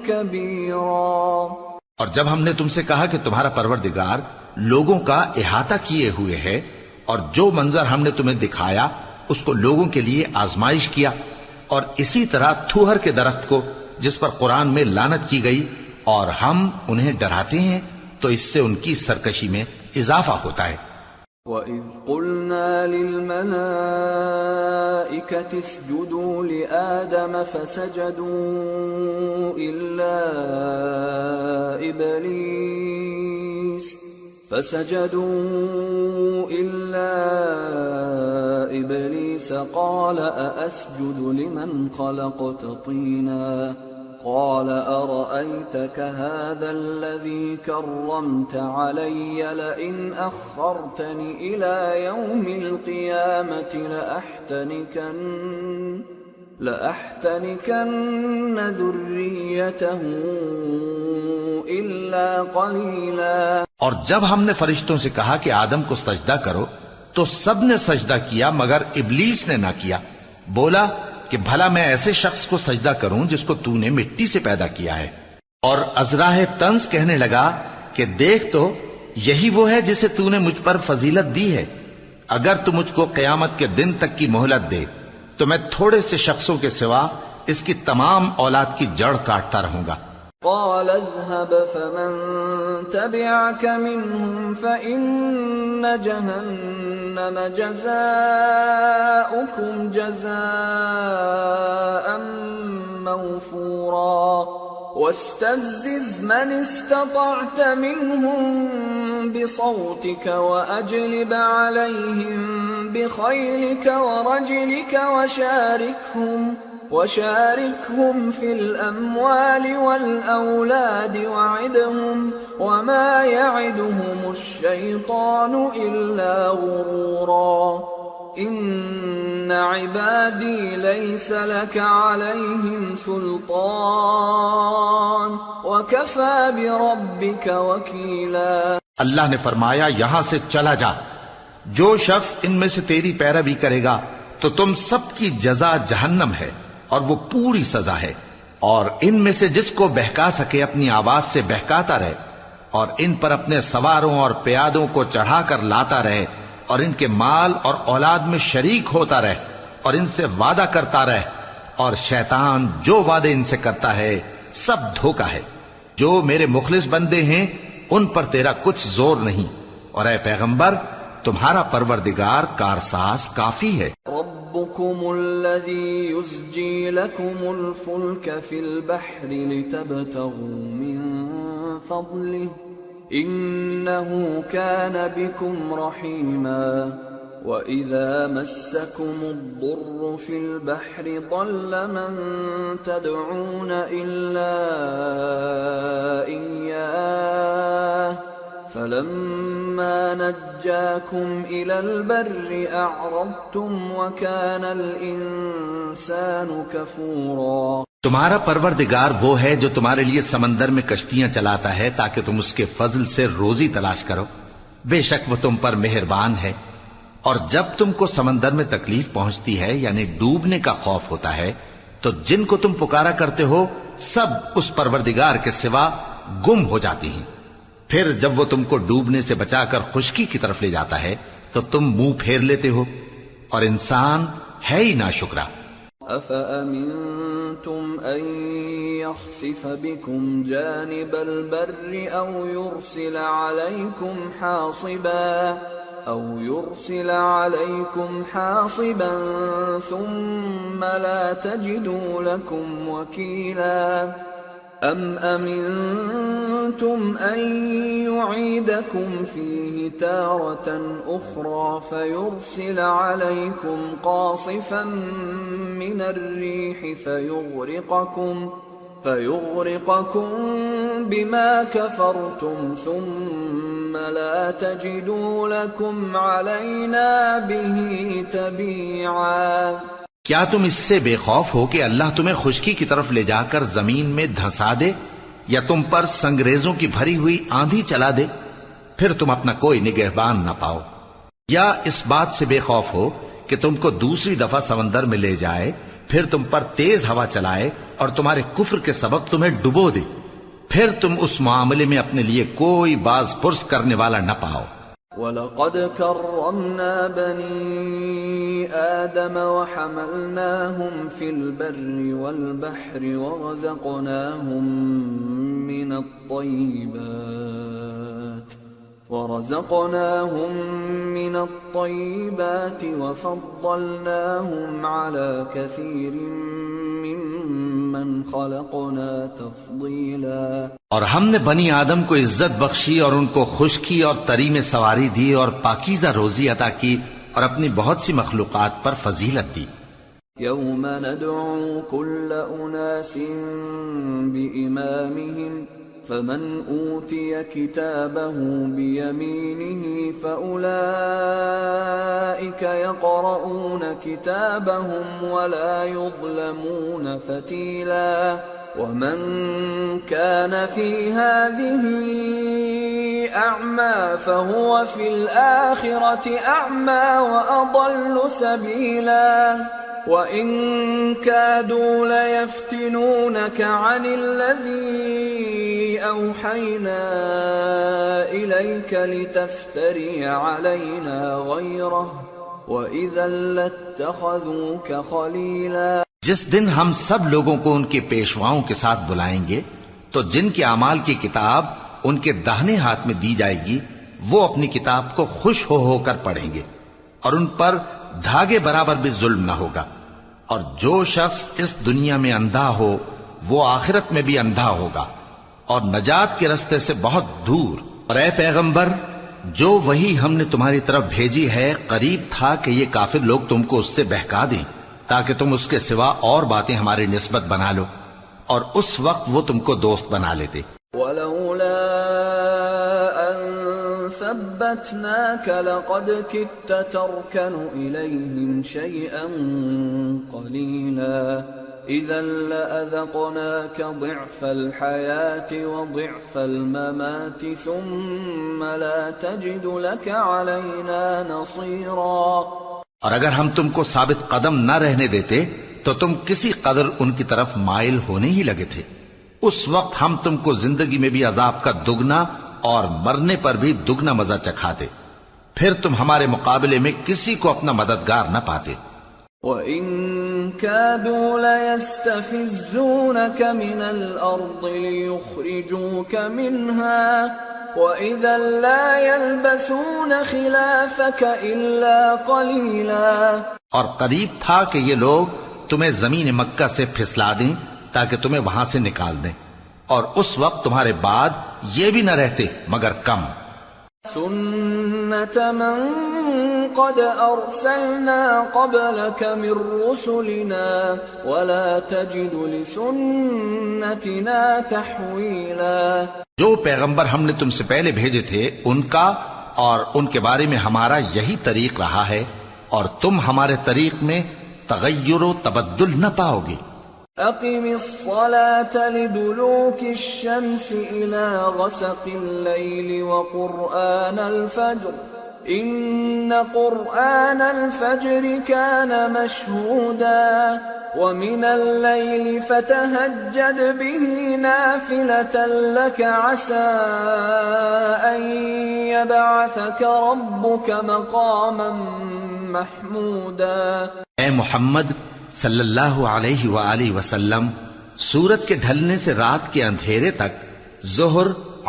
كبيرا۔ اور جب ہم نے تم سے کہا کہ تمہارا پروردگار لوگوں کا احاطہ کیے ہوئے ہے، اور جو منظر ہم نے تمہیں دکھایا اس کو لوگوں کے لیے آزمائش کیا، اور اسی طرح تھوہر کے درخت کو جس پر قرآن میں لعنت کی گئی، اور ہم انہیں ڈراتے ہیں تو اس سے ان کی سرکشی میں اضافہ ہوتا ہے۔ وَإِذْ قُلْنَا لِلْمَلَائِكَةِ اسْجُدُوا لِآدَمَ فَسَجَدُوا إِلَّا إِبْلِيسَ قَالَ أَأَسْجُدُ لِمَنْ خَلَقْتَ طِينًا قال أرأيتك هذا الذي كرمت علي لئن أخرتني إلى يوم القيامة لأحتنكن ذريته إلا قليلا۔ اور جب ہم نے فرشتوں سے کہا کہ آدم کو سجدہ کرو تو سب نے سجدہ کیا مگر ابلیس نے نہ کیا، بولا کہ بھلا میں ایسے شخص کو سجدہ کروں جس کو تو نے مٹی سے پیدا کیا ہے۔ اور ازراہ طنز کہنے لگا کہ دیکھ تو یہی وہ ہے جسے تو نے مجھ پر فضیلت دی ہے، اگر تو مجھ کو قیامت کے دن تک کی مہلت دے تو میں تھوڑے سے شخصوں کے سوا اس کی تمام اولاد کی جڑ کاٹتا رہوں گا۔ قال اذهب فمن تبعك منهم فإن جهنم جزاؤكم جزاء موفورا واستفزز من استطعت منهم بصوتك وأجلب عليهم بخيلك ورجلك وشاركهم في الأموال والأولاد وعدهم وما يعدهم الشيطان إلا غرورا إن عبادي ليس لك عليهم سلطان وكفى بربك وكيلا۔ اللہ نے فرمایا یہاں سے چلا جا، جو شخص ان میں سے تیری پیروی کرے گا تو تم سب کی جزا جہنم ہے اور وہ پوری سزا ہے، اور ان میں سے جس کو بہکا سکے اپنی آواز سے بہکاتا رہے، اور ان پر اپنے سواروں اور پیادوں کو چڑھا کر لاتا رہے، اور ان کے مال اور اولاد میں شریک ہوتا رہے، اور ان سے وعدہ کرتا رہے، اور شیطان جو وعدے ان سے کرتا ہے سب دھوکا ہے۔ جو میرے مخلص بندے ہیں ان پر تیرا کچھ زور نہیں، اور اے پیغمبر تمہارا پروردگار کارساز کافی ہے۔ ربكم الذي يزجي لكم الفلك في البحر لتبتغوا من فضله إنه كان بكم رحيما وإذا مسكم الضر في البحر ضل من تدعون إلا إياه فلما نجاكم إلى البر أعرضتم وكان الإنسان كفورا۔ تمہارا پروردگار وہ ہے جو تمہارے لیے سمندر میں کشتیاں چلاتا ہے تاکہ تم اس کے فضل سے روزی تلاش کرو، بے شک وہ تم پر مہربان ہے۔ اور جب تم کو سمندر میں تکلیف پہنچتی ہے یعنی ڈوبنے کا خوف ہوتا ہے تو جن کو تم پکارا کرتے ہو سب اس پروردگار کے سوا گم ہو جاتی ہیں، پھر جب وہ تم کو ڈوبنے سے بچا کر خشکی کی طرف لے جاتا ہے تو تم منہ پھیر لیتے ہو، اور انسان ہے ہی ناشکرا۔ أَفَأَمِنْتُمْ أَنْ يَخْسِفَ بِكُمْ جَانِبَ الْبَرِّ أَوْ يُرْسِلَ عَلَيْكُمْ حَاصِبًا ثُمَّ لَا تَجِدُوا لَكُمْ وَكِيلًا أَمْ أَمِنْتُمْ أَنْ يُعِيدَكُمْ فِيهِ تَارَةً أُخْرَى فَيُرْسِلَ عَلَيْكُمْ قَاصِفًا مِنَ الرِّيحِ فَيُغْرِقَكُمْ بِمَا كَفَرْتُمْ ثُمَّ لَا تَجِدُوا لَكُمْ عَلَيْنَا بِهِ تَبِيعًا۔ کیا تم اس سے بے خوف ہو کہ اللہ تمہیں خشکی کی طرف لے جا کر زمین میں دھنسا دے یا تم پر سنگریزوں کی بھری ہوئی آندھی چلا دے، پھر تم اپنا کوئی نگہبان نہ پاؤ؟ یا اس بات سے بے خوف ہو کہ تم کو دوسری دفعہ سمندر میں لے جائے، پھر تم پر تیز ہوا چلائے اور تمہارے کفر کے سبب تمہیں ڈبو دے، پھر تم اس معاملے میں اپنے لیے کوئی باز پرس کرنے والا نہ پاؤ۔ وَلَقَدْ كَرَّمْنَا بَنِي آدَمَ وَحَمَلْنَاهُمْ فِي الْبَرِّ وَالْبَحْرِ ورزقناهم من الطيبات وفضلناهم على كثير ممن خلقنا تفضيلا۔ اور ہم نے بنی آدم کو عزت بخشی اور ان کو خشکی اور تری میں سواری دی اور پاکیزہ روزی عطا کی اور اپنی بہت سی مخلوقات پر فضیلت دی۔ يوم ندعو كل أناس بإمامهم فمن أوتي كتابه بيمينه فأولئك يقرؤون كتابهم ولا يظلمون فتيلا ومن كان في هذه أعمى فهو في الآخرة أعمى وأضل سبيلا وَإِن كَادُوا لَيَفْتِنُونَكَ عَنِ الَّذِي أَوْحَيْنَا إِلَيْكَ لِتَفْتَرِيَ عَلَيْنَا غَيْرَهُ وَإِذًا لَاتَّخَذُوكَ خَلِيلًا۔ جس دن ہم سب لوگوں کو ان کے پیشواؤں کے ساتھ بلائیں گے تو جن کے اعمال کی کتاب ان کے داہنے ہاتھ میں دی جائے گی وہ اپنی کتاب کو خوش ہو کر پڑھیں گے اور ان پر دھاگے برابر بھی ظلم نہ ہوگا، اور جو شخص اس دنیا میں اندھا ہو وہ آخرت میں بھی اندھا ہوگا اور نجات کے رستے سے بہت دور۔ اور اے پیغمبر، جو وہی ہم نے تمہاری طرف بھیجی ہے قریب تھا کہ یہ کافر لوگ تم کو اس سے بہکا دیں تاکہ تم اس کے سوا اور باتیں ہماری نسبت بنا لو، اور اس وقت وہ تم کو دوست بنا لیتے۔ وَلَوْلَا أَن ثَبَّتْنَاكَ لَقَدْ كِدتَّ تَرْكَنُ إِلَيْهِمْ شَيْئًا قَلِيلًا إِذًا لَأَذَقْنَاكَ ضِعْفَ الْحَيَاةِ وَضِعْفَ الْمَمَاتِ ثُمَّ لَا تَجِدُ لَكَ عَلَيْنَا نَصِيرًا۔ اور اگر ہم تم کو ثابت قدم نہ رہنے دیتے تو تم کسی قدر ان کی طرف مائل ہونے ہی لگے تھے، اس وقت ہم تم کو زندگی میں بھی عذاب کا دگنا اور مرنے پر بھی دگنا مزہ چکھاتے، پھر تم ہمارے مقابلے میں کسی کو اپنا مددگار نہ پاتے۔ وَإِن كَادُوا لَيَسْتَفِزُّونَكَ مِنَ الْأَرْضِ لِيُخْرِجُوكَ مِنْهَا وَإِذًا لَا يَلْبَثُونَ خِلَافَكَ إِلَّا قَلِيلًا۔ اور قریب تھا کہ یہ لوگ تمہیں زمین مکہ سے پھسلا دیں تاکہ تمہیں وہاں سے نکال دیں، اور اس وقت تمہارے بعد یہ بھی نہ رہتے مگر کم۔ سُنَّةَ مَن قَدْ أَرْسَلْنَا قَبْلَكَ مِن رُّسُلِنَا وَلَا تَجِدُ لِسُنَّتِنَا تَحْوِيلًا۔ جو پیغمبر ہم نے تم سے پہلے بھیجے تھے ان کا اور ان کے بارے میں ہمارا یہی طریق رہا ہے، اور تم ہمارے طریق میں تغیر و تبدل نہ پاؤ گے۔ أقم الصلاة لدلوك الشمس إلى غسق الليل وقرآن الفجر إن قرآن الفجر كان مشهودا ومن الليل فتهجد به نافلة لك عسى أن يبعثك ربك مقاما محمودا۔ اے محمد صلی اللہ علیہ وآلہ وسلم، سورج کے ڈھلنے سے رات کے اندھیرے تک ظہر،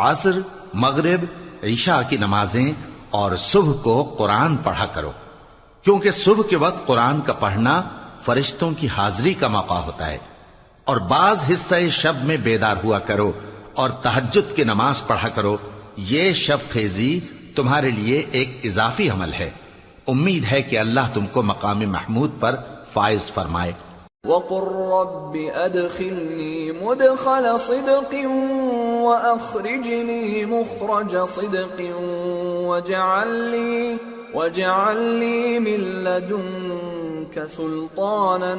عصر، مغرب، عشاء کی نمازیں اور صبح کو قرآن پڑھا کرو، کیونکہ صبح کے وقت قرآن کا پڑھنا فرشتوں کی حاضری کا موقع ہوتا ہے، اور بعض حصہ شب میں بیدار ہوا کرو اور تہجد کی نماز پڑھا کرو۔ یہ شب خیزی تمہارے لیے ایک اضافی عمل ہے، امید ہے کہ اللہ تم کو مقام محمود پر فائز فرمائے۔ وَقُلْ رَبِّ أَدْخِلْنِي مُدْخَلَ صِدْقٍ وَأَخْرِجْنِي مُخْرَجَ صِدْقٍ وَاجْعَلْ لِي مِن لَّدُنكَ سُلْطَانًا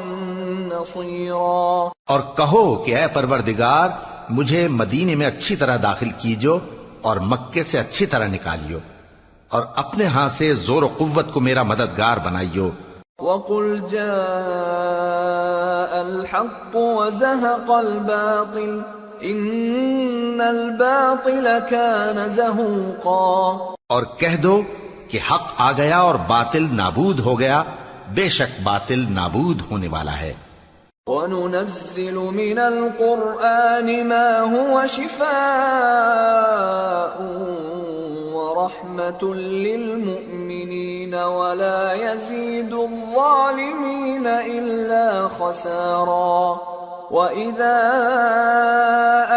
نَّصِيرًا۔ اور کہو کہ اے پروردگار، مجھے مدینے میں اچھی طرح داخل کیجو اور مکے سے اچھی طرح نکالیو، اور اپنے ہاں سے زور و قوت کو میرا مددگار بنائیو. وَقُلْ جَاءَ الْحَقُّ وَزَهَقَ الْبَاطِلُ إِنَّ الْبَاطِلَ كَانَ زَهُوقًا. اور کہہ دو کہ حق آ گیا اور باطل نابود ہو گیا، بے شک باطل نابود ہونے والا ہے. وَنُنَزِّلُ مِنَ الْقُرْآنِ مَا هُوَ شِفَاءٌ وَرَحْمَةٌ لِّلْمُؤْمِنِينَ وَلَا يَزِيدُ الظَّالِمِينَ إِلَّا خَسَارًا. وَإِذَا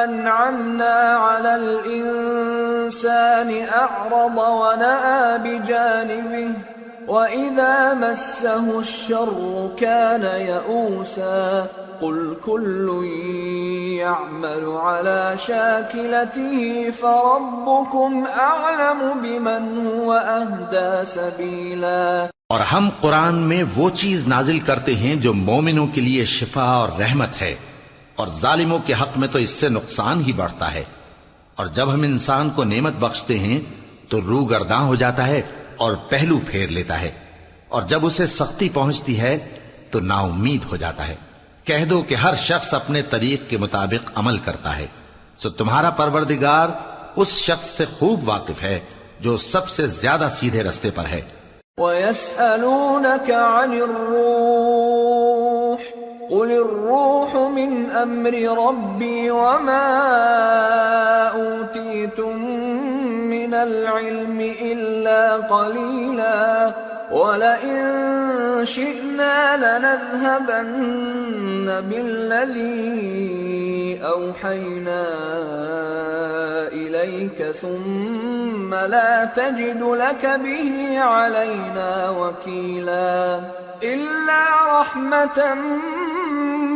أَنْعَمْنَا عَلَى الْإِنسَانِ أَعْرَضَ وَنَأَىٰ بِجَانِبِهِ وَإِذَا مَسَّهُ الشَّرُّ كَانَ يَئُوسًا. قُلْ كُلٌّ يَعْمَلُ عَلَى شَاكِلَتِهِ فَرَبُّكُمْ أَعْلَمُ بِمَنْ هُوَ أَهْدَىٰ سَبِيلًا. اور ہم قرآن میں وہ چیز نازل کرتے ہیں جو مومنوں کے لیے شفا اور رحمت ہے، اور ظالموں کے حق میں تو اس سے نقصان ہی بڑھتا ہے. اور جب ہم انسان کو نعمت بخشتے ہیں تو روح گرداں ہو جاتا ہے اور پہلو پھیر لیتا ہے، اور جب اسے سختی پہنچتی ہے تو نا امید ہو جاتا ہے. کہہ دو کہ ہر شخص اپنے طریق کے مطابق عمل کرتا ہے، سو تمہارا پروردگار اس شخص سے خوب واقف ہے جو سب سے زیادہ سیدھے رستے پر ہے. وَيَسْأَلُونَكَ عَنِ الرُّوحِ قُلِ الرُّوحُ مِنْ أَمْرِ رَبِّي وَمَا أُوتِيتُم مِّنَ الْعِلْمِ إِلَّا قَلِيلًا وَلَئِن شِئْنَا لَنَذْهَبَنَّ بِالَّذِي أَوْحَيْنَا إِلَيْكَ ثُمَّ لَا تَجِدُ لَكَ بِهِ عَلَيْنَا وَكِيلًا إِلَّا رَحْمَةً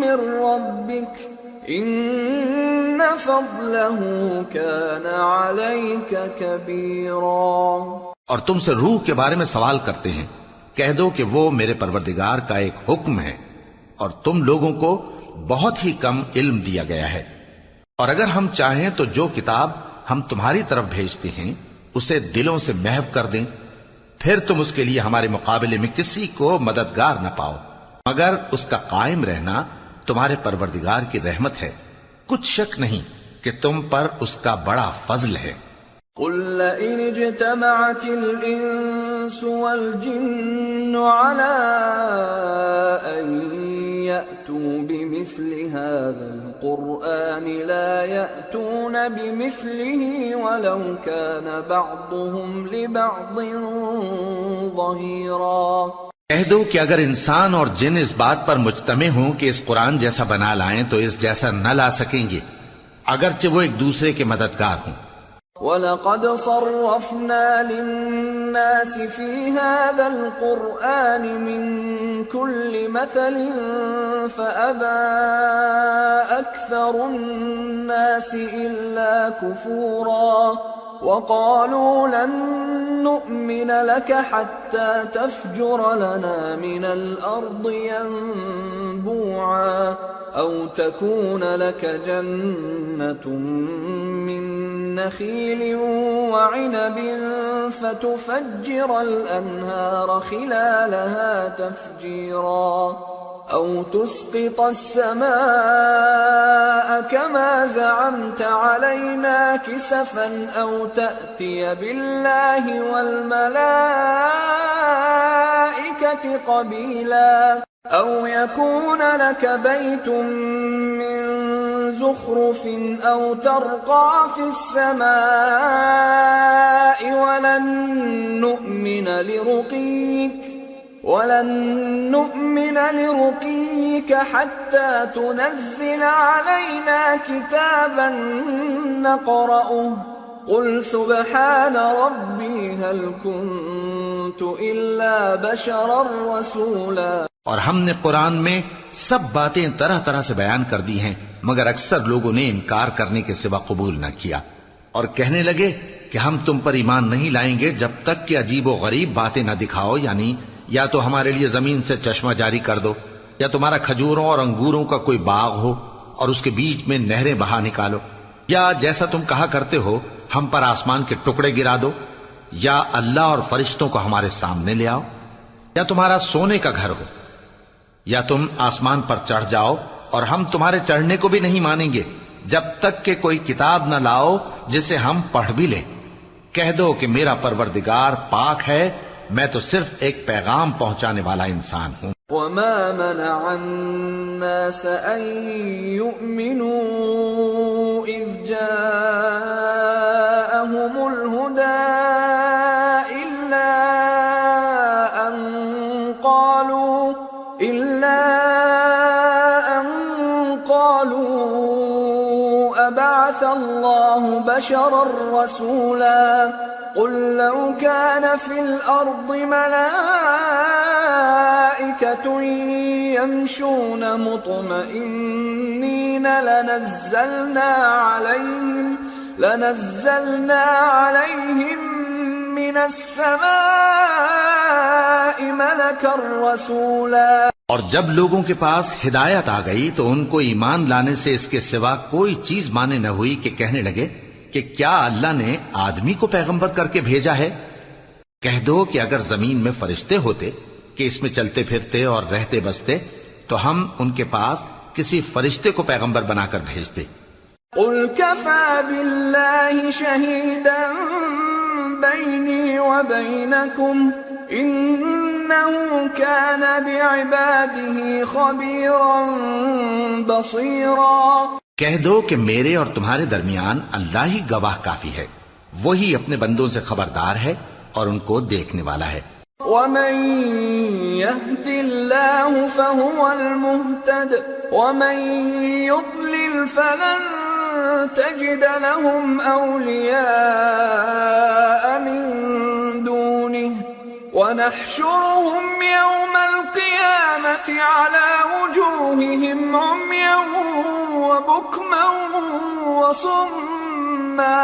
مِّن رَّبِّكَ إِنَّ فَضْلَهُ كَانَ عَلَيْكَ كَبِيرًا. اور تم سے روح کے بارے میں سوال کرتے ہیں، کہہ دو کہ وہ میرے پروردگار کا ایک حکم ہے، اور تم لوگوں کو بہت ہی کم علم دیا گیا ہے. اور اگر ہم چاہیں تو جو کتاب ہم تمہاری طرف بھیجتے ہیں اسے دلوں سے محو کر دیں، پھر تم اس کے لیے ہمارے مقابلے میں کسی کو مددگار نہ پاؤ، مگر اس کا قائم رہنا تمہارے پروردگار کی رحمت ہے. کچھ شک نہیں کہ تم پر اس کا بڑا فضل ہے. قُل لَّئِنِ اجْتَمَعَتِ الْإِنسُ وَالْجِنُّ عَلَىٰ أَن يَأْتُوا بِمِثْلِ هَٰذَا الْقُرْآنِ لَا يَأْتُونَ بِمِثْلِهِ وَلَوْ كَانَ بَعْضُهُمْ لِبَعْضٍ ظَهِيرًا. کہہ دو کہ اگر انسان اور جن اس بات پر مجتمع ہوں کہ اس قرآن جیسا بنا لائیں تو اس جیسا نہ لا سکیں گے، اگرچہ وہ ایک دوسرے کے مددگار ہوں. وَلَقَدْ صَرَّفْنَا لِلنَّاسِ فِي هَٰذَا الْقُرْآنِ مِن كُلِّ مَثَلٍ فَأَبَىٰ أَكْثَرُ النَّاسِ إِلَّا كُفُورًا. وَقَالُوا لَن نُّؤْمِنَ لَكَ حَتَّىٰ تَفْجُرَ لَنَا مِنَ الْأَرْضِ يَنبُوعًا أَوْ تَكُونَ لَكَ جَنَّةٌ مِّن نَّخِيلٍ وَعِنَبٍ فَتُفَجِّرَ الْأَنْهَارَ خِلَالَهَا تَفْجِيرًا أَوْ تُسْقِطَ السَّمَاءَ كَمَا زَعَمْتَ عَلَيْنَا كِسَفًا أَوْ تَأْتِيَ بِاللَّهِ وَالْمَلَائِكَةِ قَبِيلًا أَوْ يَكُونَ لَكَ بَيْتٌ مِّن زُخْرُفٍ أَوْ تَرْقَىٰ فِي السَّمَاءِ وَلَن نُّؤْمِنَ لِرُقِيِّكَ حَتَّىٰ تُنَزِّلَ عَلَيْنَا كِتَابًا نَّقْرَؤُهُ قُلْ سُبْحَانَ رَبِّي هَلْ كُنتُ إِلَّا بَشَرًا رَّسُولًا. اور ہم نے قرآن میں سب باتیں طرح طرح سے بیان کر دی ہیں، مگر اکثر لوگوں نے انکار کرنے کے سوا قبول نہ کیا، اور کہنے لگے کہ ہم تم پر ایمان نہیں لائیں گے جب تک کہ عجیب و غریب باتیں نہ دکھاؤ، یعنی یا تو ہمارے لیے زمین سے چشمہ جاری کر دو، یا تمہارا کھجوروں اور انگوروں کا کوئی باغ ہو اور اس کے بیچ میں نہریں بہا نکالو، یا جیسا تم کہا کرتے ہو ہم پر آسمان کے ٹکڑے گرا دو، یا اللہ اور فرشتوں کو ہمارے سامنے لے آؤ، یا تمہارا سونے کا گھر ہو، یا تم آسمان پر چڑھ جاؤ اور ہم تمہارے چڑھنے کو بھی نہیں مانیں گے جب تک کہ کوئی کتاب نہ لاؤ جسے ہم پڑھ بھی لیں۔ کہہ دو کہ میرا پروردگار پاک ہے، میں تو صرف ایک پیغام پہنچانے والا انسان ہوں۔ وما منع الناس أن يؤمنوا إذ جاءهم الهدى إلا أن قالوا أبعث الله بشرا رسولا قل لو كان في الأرض ملائكة يمشون مطمئنين لنزلنا عليهم من السماء ملكا رسولا۔ اور جب لوگوں کے پاس ہدایت آ گئی تو ان کو ایمان لانے سے اس کے سوا کوئی چیز مانے نہ ہوئی کہ کہنے لگے کہ کیا اللہ نے آدمی کو پیغمبر کر کے بھیجا ہے؟ کہہ دو کہ اگر زمین میں فرشتے ہوتے کہ اس میں چلتے پھرتے اور رہتے بستے تو ہم ان کے پاس کسی فرشتے کو پیغمبر بنا کر بھیجتے۔ قل كفى بالله شهيدا بيني وبينكم إنه كان بعباده خبيرا بصيرا۔ کہہ دو کہ میرے اور تمہارے درمیان اللہ ہی گواہ کافی ہے، وہی اپنے بندوں سے خبردار ہے اور ان کو دیکھنے والا ہے۔ ومن يهد الله فهو المهتد ومن يضلل فلن تجد لهم أولياء من دونه ونحشرهم يوم القيامة على وجوههم عميا وبكما وصما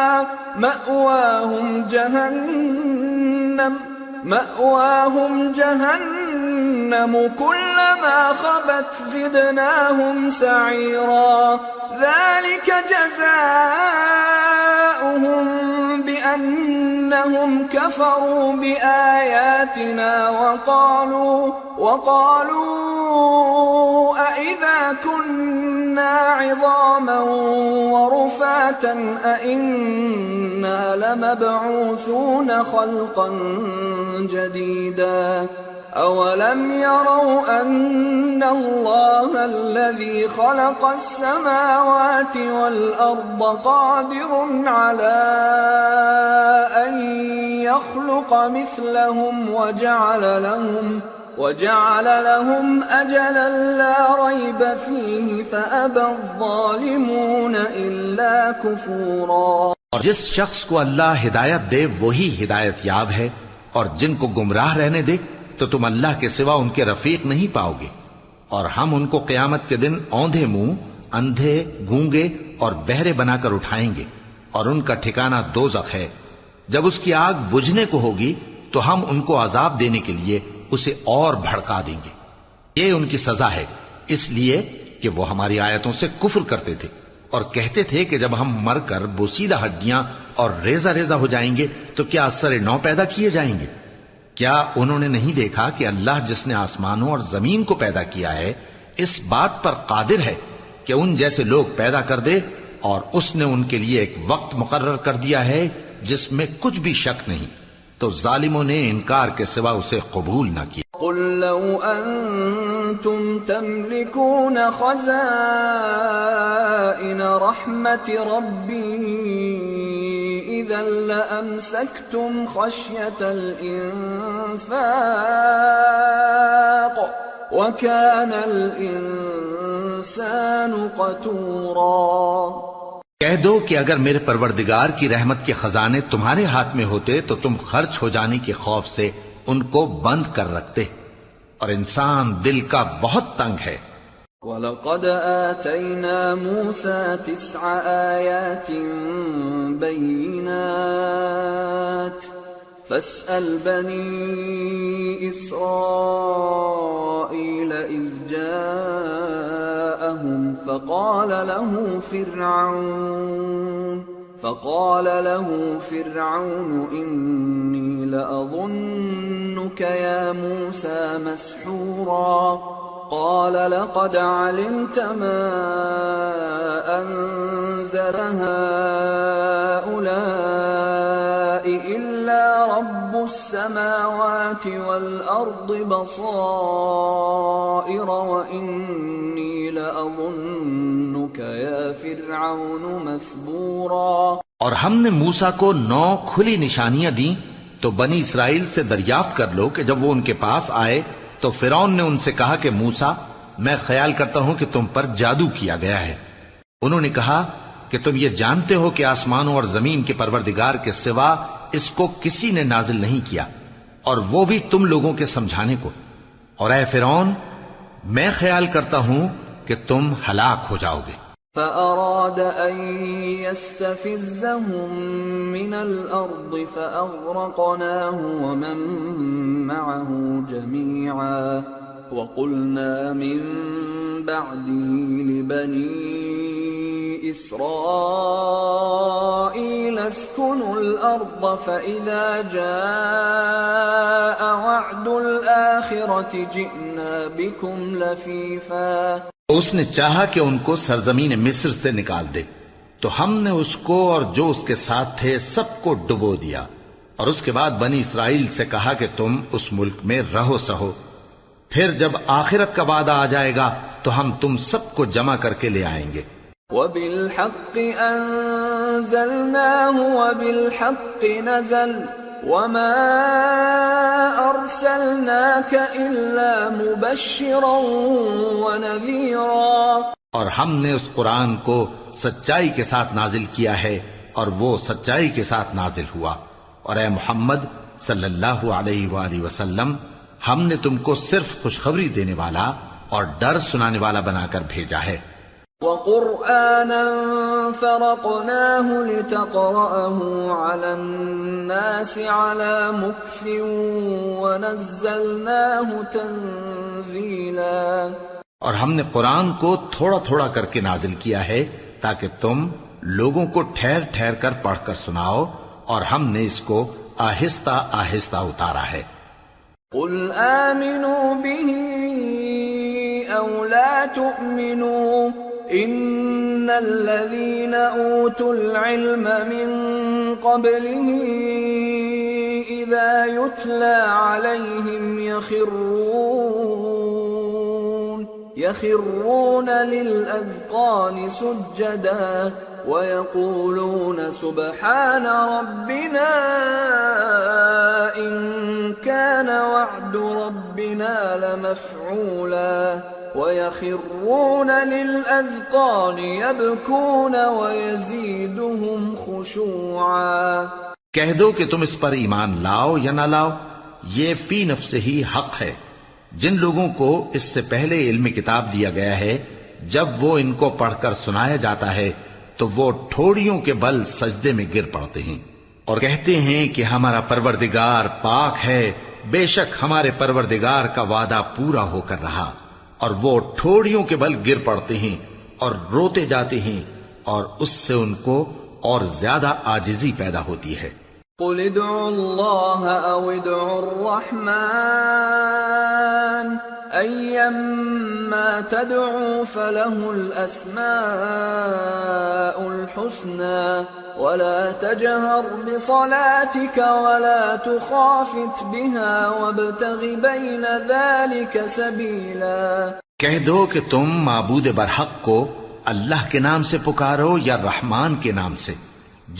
مأواهم جهنم كلما خبت زدناهم سعيرا ذلك جزاؤهم بأنهم كفروا بآياتنا وقالوا أئذا كنا عظاما ورفاتا أئنا لمبعوثون خلقا جديدا أولم يروا أن الله الذي خلق السماوات والأرض قادر على أن يخلق مثلهم وجعل لهم أجلا لا ريب فيه فأبى الظالمون إلا كفورا۔ اور جس شخص کو اللہ ہدایت دے وہی ہدایت یاب ہے، اور جن کو گمراہ رہنے دے تو تم اللہ کے سوا ان کے رفیق نہیں پاؤ گے۔ اور ہم ان کو قیامت کے دن اوندھے منہ، اندھے، گونگے اور بہرے بنا کر اٹھائیں گے، اور ان کا ٹھکانہ دوزخ ہے۔ جب اس کی آگ بجھنے کو ہوگی تو ہم ان کو عذاب دینے کے لیے اسے اور بھڑکا دیں گے۔ یہ ان کی سزا ہے، اس لیے کہ وہ ہماری آیتوں سے کفر کرتے تھے اور کہتے تھے کہ جب ہم مر کر بوسیدہ ہڈیاں اور ریزہ ریزہ ہو جائیں گے تو کیا اثر نو پیدا کیے جائیں گے؟ کیا انہوں نے نہیں دیکھا کہ اللہ جس نے آسمانوں اور زمین کو پیدا کیا ہے اس بات پر قادر ہے کہ ان جیسے لوگ پیدا کر دے، اور اس نے ان کے لیے ایک وقت مقرر کر دیا ہے جس میں کچھ بھی شک نہیں، تو ظالموں نے انکار کے سوا اسے قبول نہ کیا۔ قل لو أنتم تملكون خزائن رحمة ربي إذا لأمسكتم خشية الإنفاق وكان الإنسان قتورا۔ کہہ دو کہ اگر میرے پروردگار کی رحمت کے خزانے تمہارے ہاتھ میں ہوتے تو تم خرچ ہو جانے کے خوف سے ان کو بند کر رکھتے، اور انسان دل کا بہت تنگ ہے۔ وَلَقَدْ آتَيْنَا مُوسَى 9 آيَاتٍ بَيِّنَاتٍ فَاسْأَلْ بَنِي إِسْرَائِيلَ إِذْ جَاءَهُمْ فَقَالَ فقال له فرعون إني لأظنك يا موسى مسحورا قال لقد علمت ما أنزل هؤلاء إلا رب السماوات والأرض بصائر وإني لأظنك يا فرعون مثبورا. اور ہم نے موسیٰ کو 9 کھلی نشانیاں دیں تو بنی اسرائیل سے دریافت کر لو کہ جب وہ ان کے پاس آئے تو فرعون نے ان سے کہا کہ موسیٰ میں خیال کرتا ہوں کہ تم پر جادو کیا گیا ہے. انہوں نے کہا کہ تم یہ جانتے ہو کہ آسمانوں اور زمین کے پروردگار کے سوا اس کو کسی نے نازل نہیں کیا اور وہ بھی تم لوگوں کے سمجھانے کو. اور اے فرعون میں خیال کرتا ہوں کہ تم ہلاک ہو جاؤ گے. فأراد أن يستفزهم من الأرض فأغرقناه ومن معه جميعا وقلنا من بعده لبني إسرائيل اسكنوا الأرض فإذا جاء وعد الآخرة جئنا بكم لفيفا. اس نے چاہا کہ ان کو سرزمین مصر سے نکال دے تو ہم نے اس کو اور جو اس کے ساتھ تھے سب کو ڈبو دیا. اور اس کے بعد بنی اسرائیل سے کہا کہ تم اس ملک میں رہو سہو، پھر جب آخرت کا وعدہ آ جائے گا تو ہم تم سب کو جمع کر کے لے آئیں گے. وَبِالْحَقِّ أَنزَلْنَاهُ وَبِالْحَقِّ نَزَلَ وَمَا أَرْسَلْنَاكَ إِلَّا مُبَشِّرًا وَنَذِيرًا. اور ہم نے اس قرآن کو سچائی کے ساتھ نازل کیا ہے اور وہ سچائی کے ساتھ نازل ہوا. اور اے محمد صلی اللہ علیہ وآلہ وسلم ہم نے تم کو صرف خوشخبری دینے والا اور ڈر سنانے والا بنا کر بھیجا ہے. وَقُرْآنًا فَرَقْنَاهُ لِتَقْرَأَهُ عَلَى النَّاسِ عَلَى مُكْثٍ وَنَزَّلْنَاهُ تَنزِيلًا. اور ہم نے قرآن کو تھوڑا تھوڑا کر کے نازل کیا ہے تاکہ تم لوگوں کو ٹھہر ٹھہر کر پڑھ کر سناؤ، اور ہم نے اس کو آہستہ آہستہ اتارا ہے. قُلْ آمِنُوا بِهِ أَوْ لَا تُؤْمِنُوا إِنَّ الَّذِينَ أُوتُوا الْعِلْمَ مِنْ قَبْلِهِ إِذَا يُتْلَى عَلَيْهِمْ يَخِرُّونَ لِلْأَذْقَانِ سُجَّدًا وَيَقُولُونَ سُبْحَانَ رَبِّنَا إِن كَانَ وَعْدُ رَبِّنَا لَمَفْعُولًا وَيَخِرُّونَ لِلْأَذْقَانِ يَبْكُونَ وَيَزِيدُهُمْ خُشُوعًا. کہہ دو کہ تم اس پر ایمان لاؤ یا نہ لاؤ، یہ فی نفسہ ہی حق ہے. جن لوگوں کو اس سے پہلے علم کتاب دیا گیا ہے جب وہ ان کو پڑھ کر سنایا جاتا ہے تو وہ ٹھوڑیوں کے بل سجدے میں گر پڑتے ہیں اور کہتے ہیں کہ ہمارا پروردگار پاک ہے، بے شک ہمارے پروردگار کا وعدہ پورا ہو کر رہا. اور وہ ٹھوڑیوں کے بل گر پڑتے ہیں اور روتے جاتے ہیں اور اس سے ان کو اور زیادہ عاجزی پیدا ہوتی ہے. قل ادعوا الله او ادعوا الرحمن ايما تدعوا فله الاسماء الحسنى ولا تجهر بصلاتك ولا تخافت بها وابتغ بين ذلك سبيلا. کہہ دو کہ تم معبود برحق کو اللہ کے نام سے پکارو یا رحمان کے نام سے،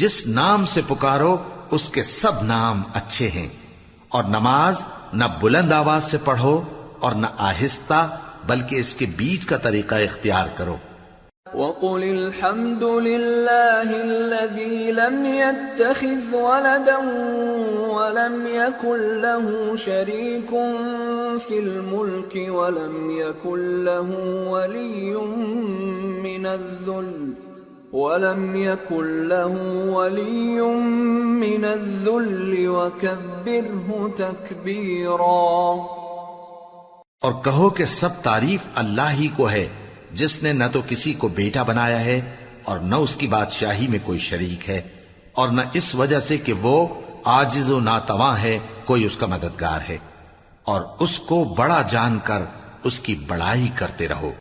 جس نام سے پکارو اس کے سب نام اچھے ہیں. اور نماز نہ بلند آواز سے پڑھو اور نہ آہستہ، بلکہ اس کے بیچ کا طریقہ اختیار کرو. وَقُلِ الْحَمْدُ لِلَّهِ الَّذِي لَمْ يَتَّخِذْ وَلَدًا وَلَمْ يَكُنْ لَهُ شَرِيكٌ فِي الْمُلْكِ وَلَمْ يَكُنْ لَهُ وَلِيٌّ مِّنَ الذُّلِّ وَكَبِّرْهُ تَكْبِيرًا. اور کہو کہ سب تعریف اللہ ہی کو ہے، جس نے نہ تو کسی کو بیٹا بنایا ہے اور نہ اس کی بادشاہی میں کوئی شریک ہے، اور نہ اس وجہ سے کہ وہ عاجز و ناتواں ہے کوئی اس کا مددگار ہے، اور اس کو بڑا جان کر اس کی بڑائی کرتے رہو۔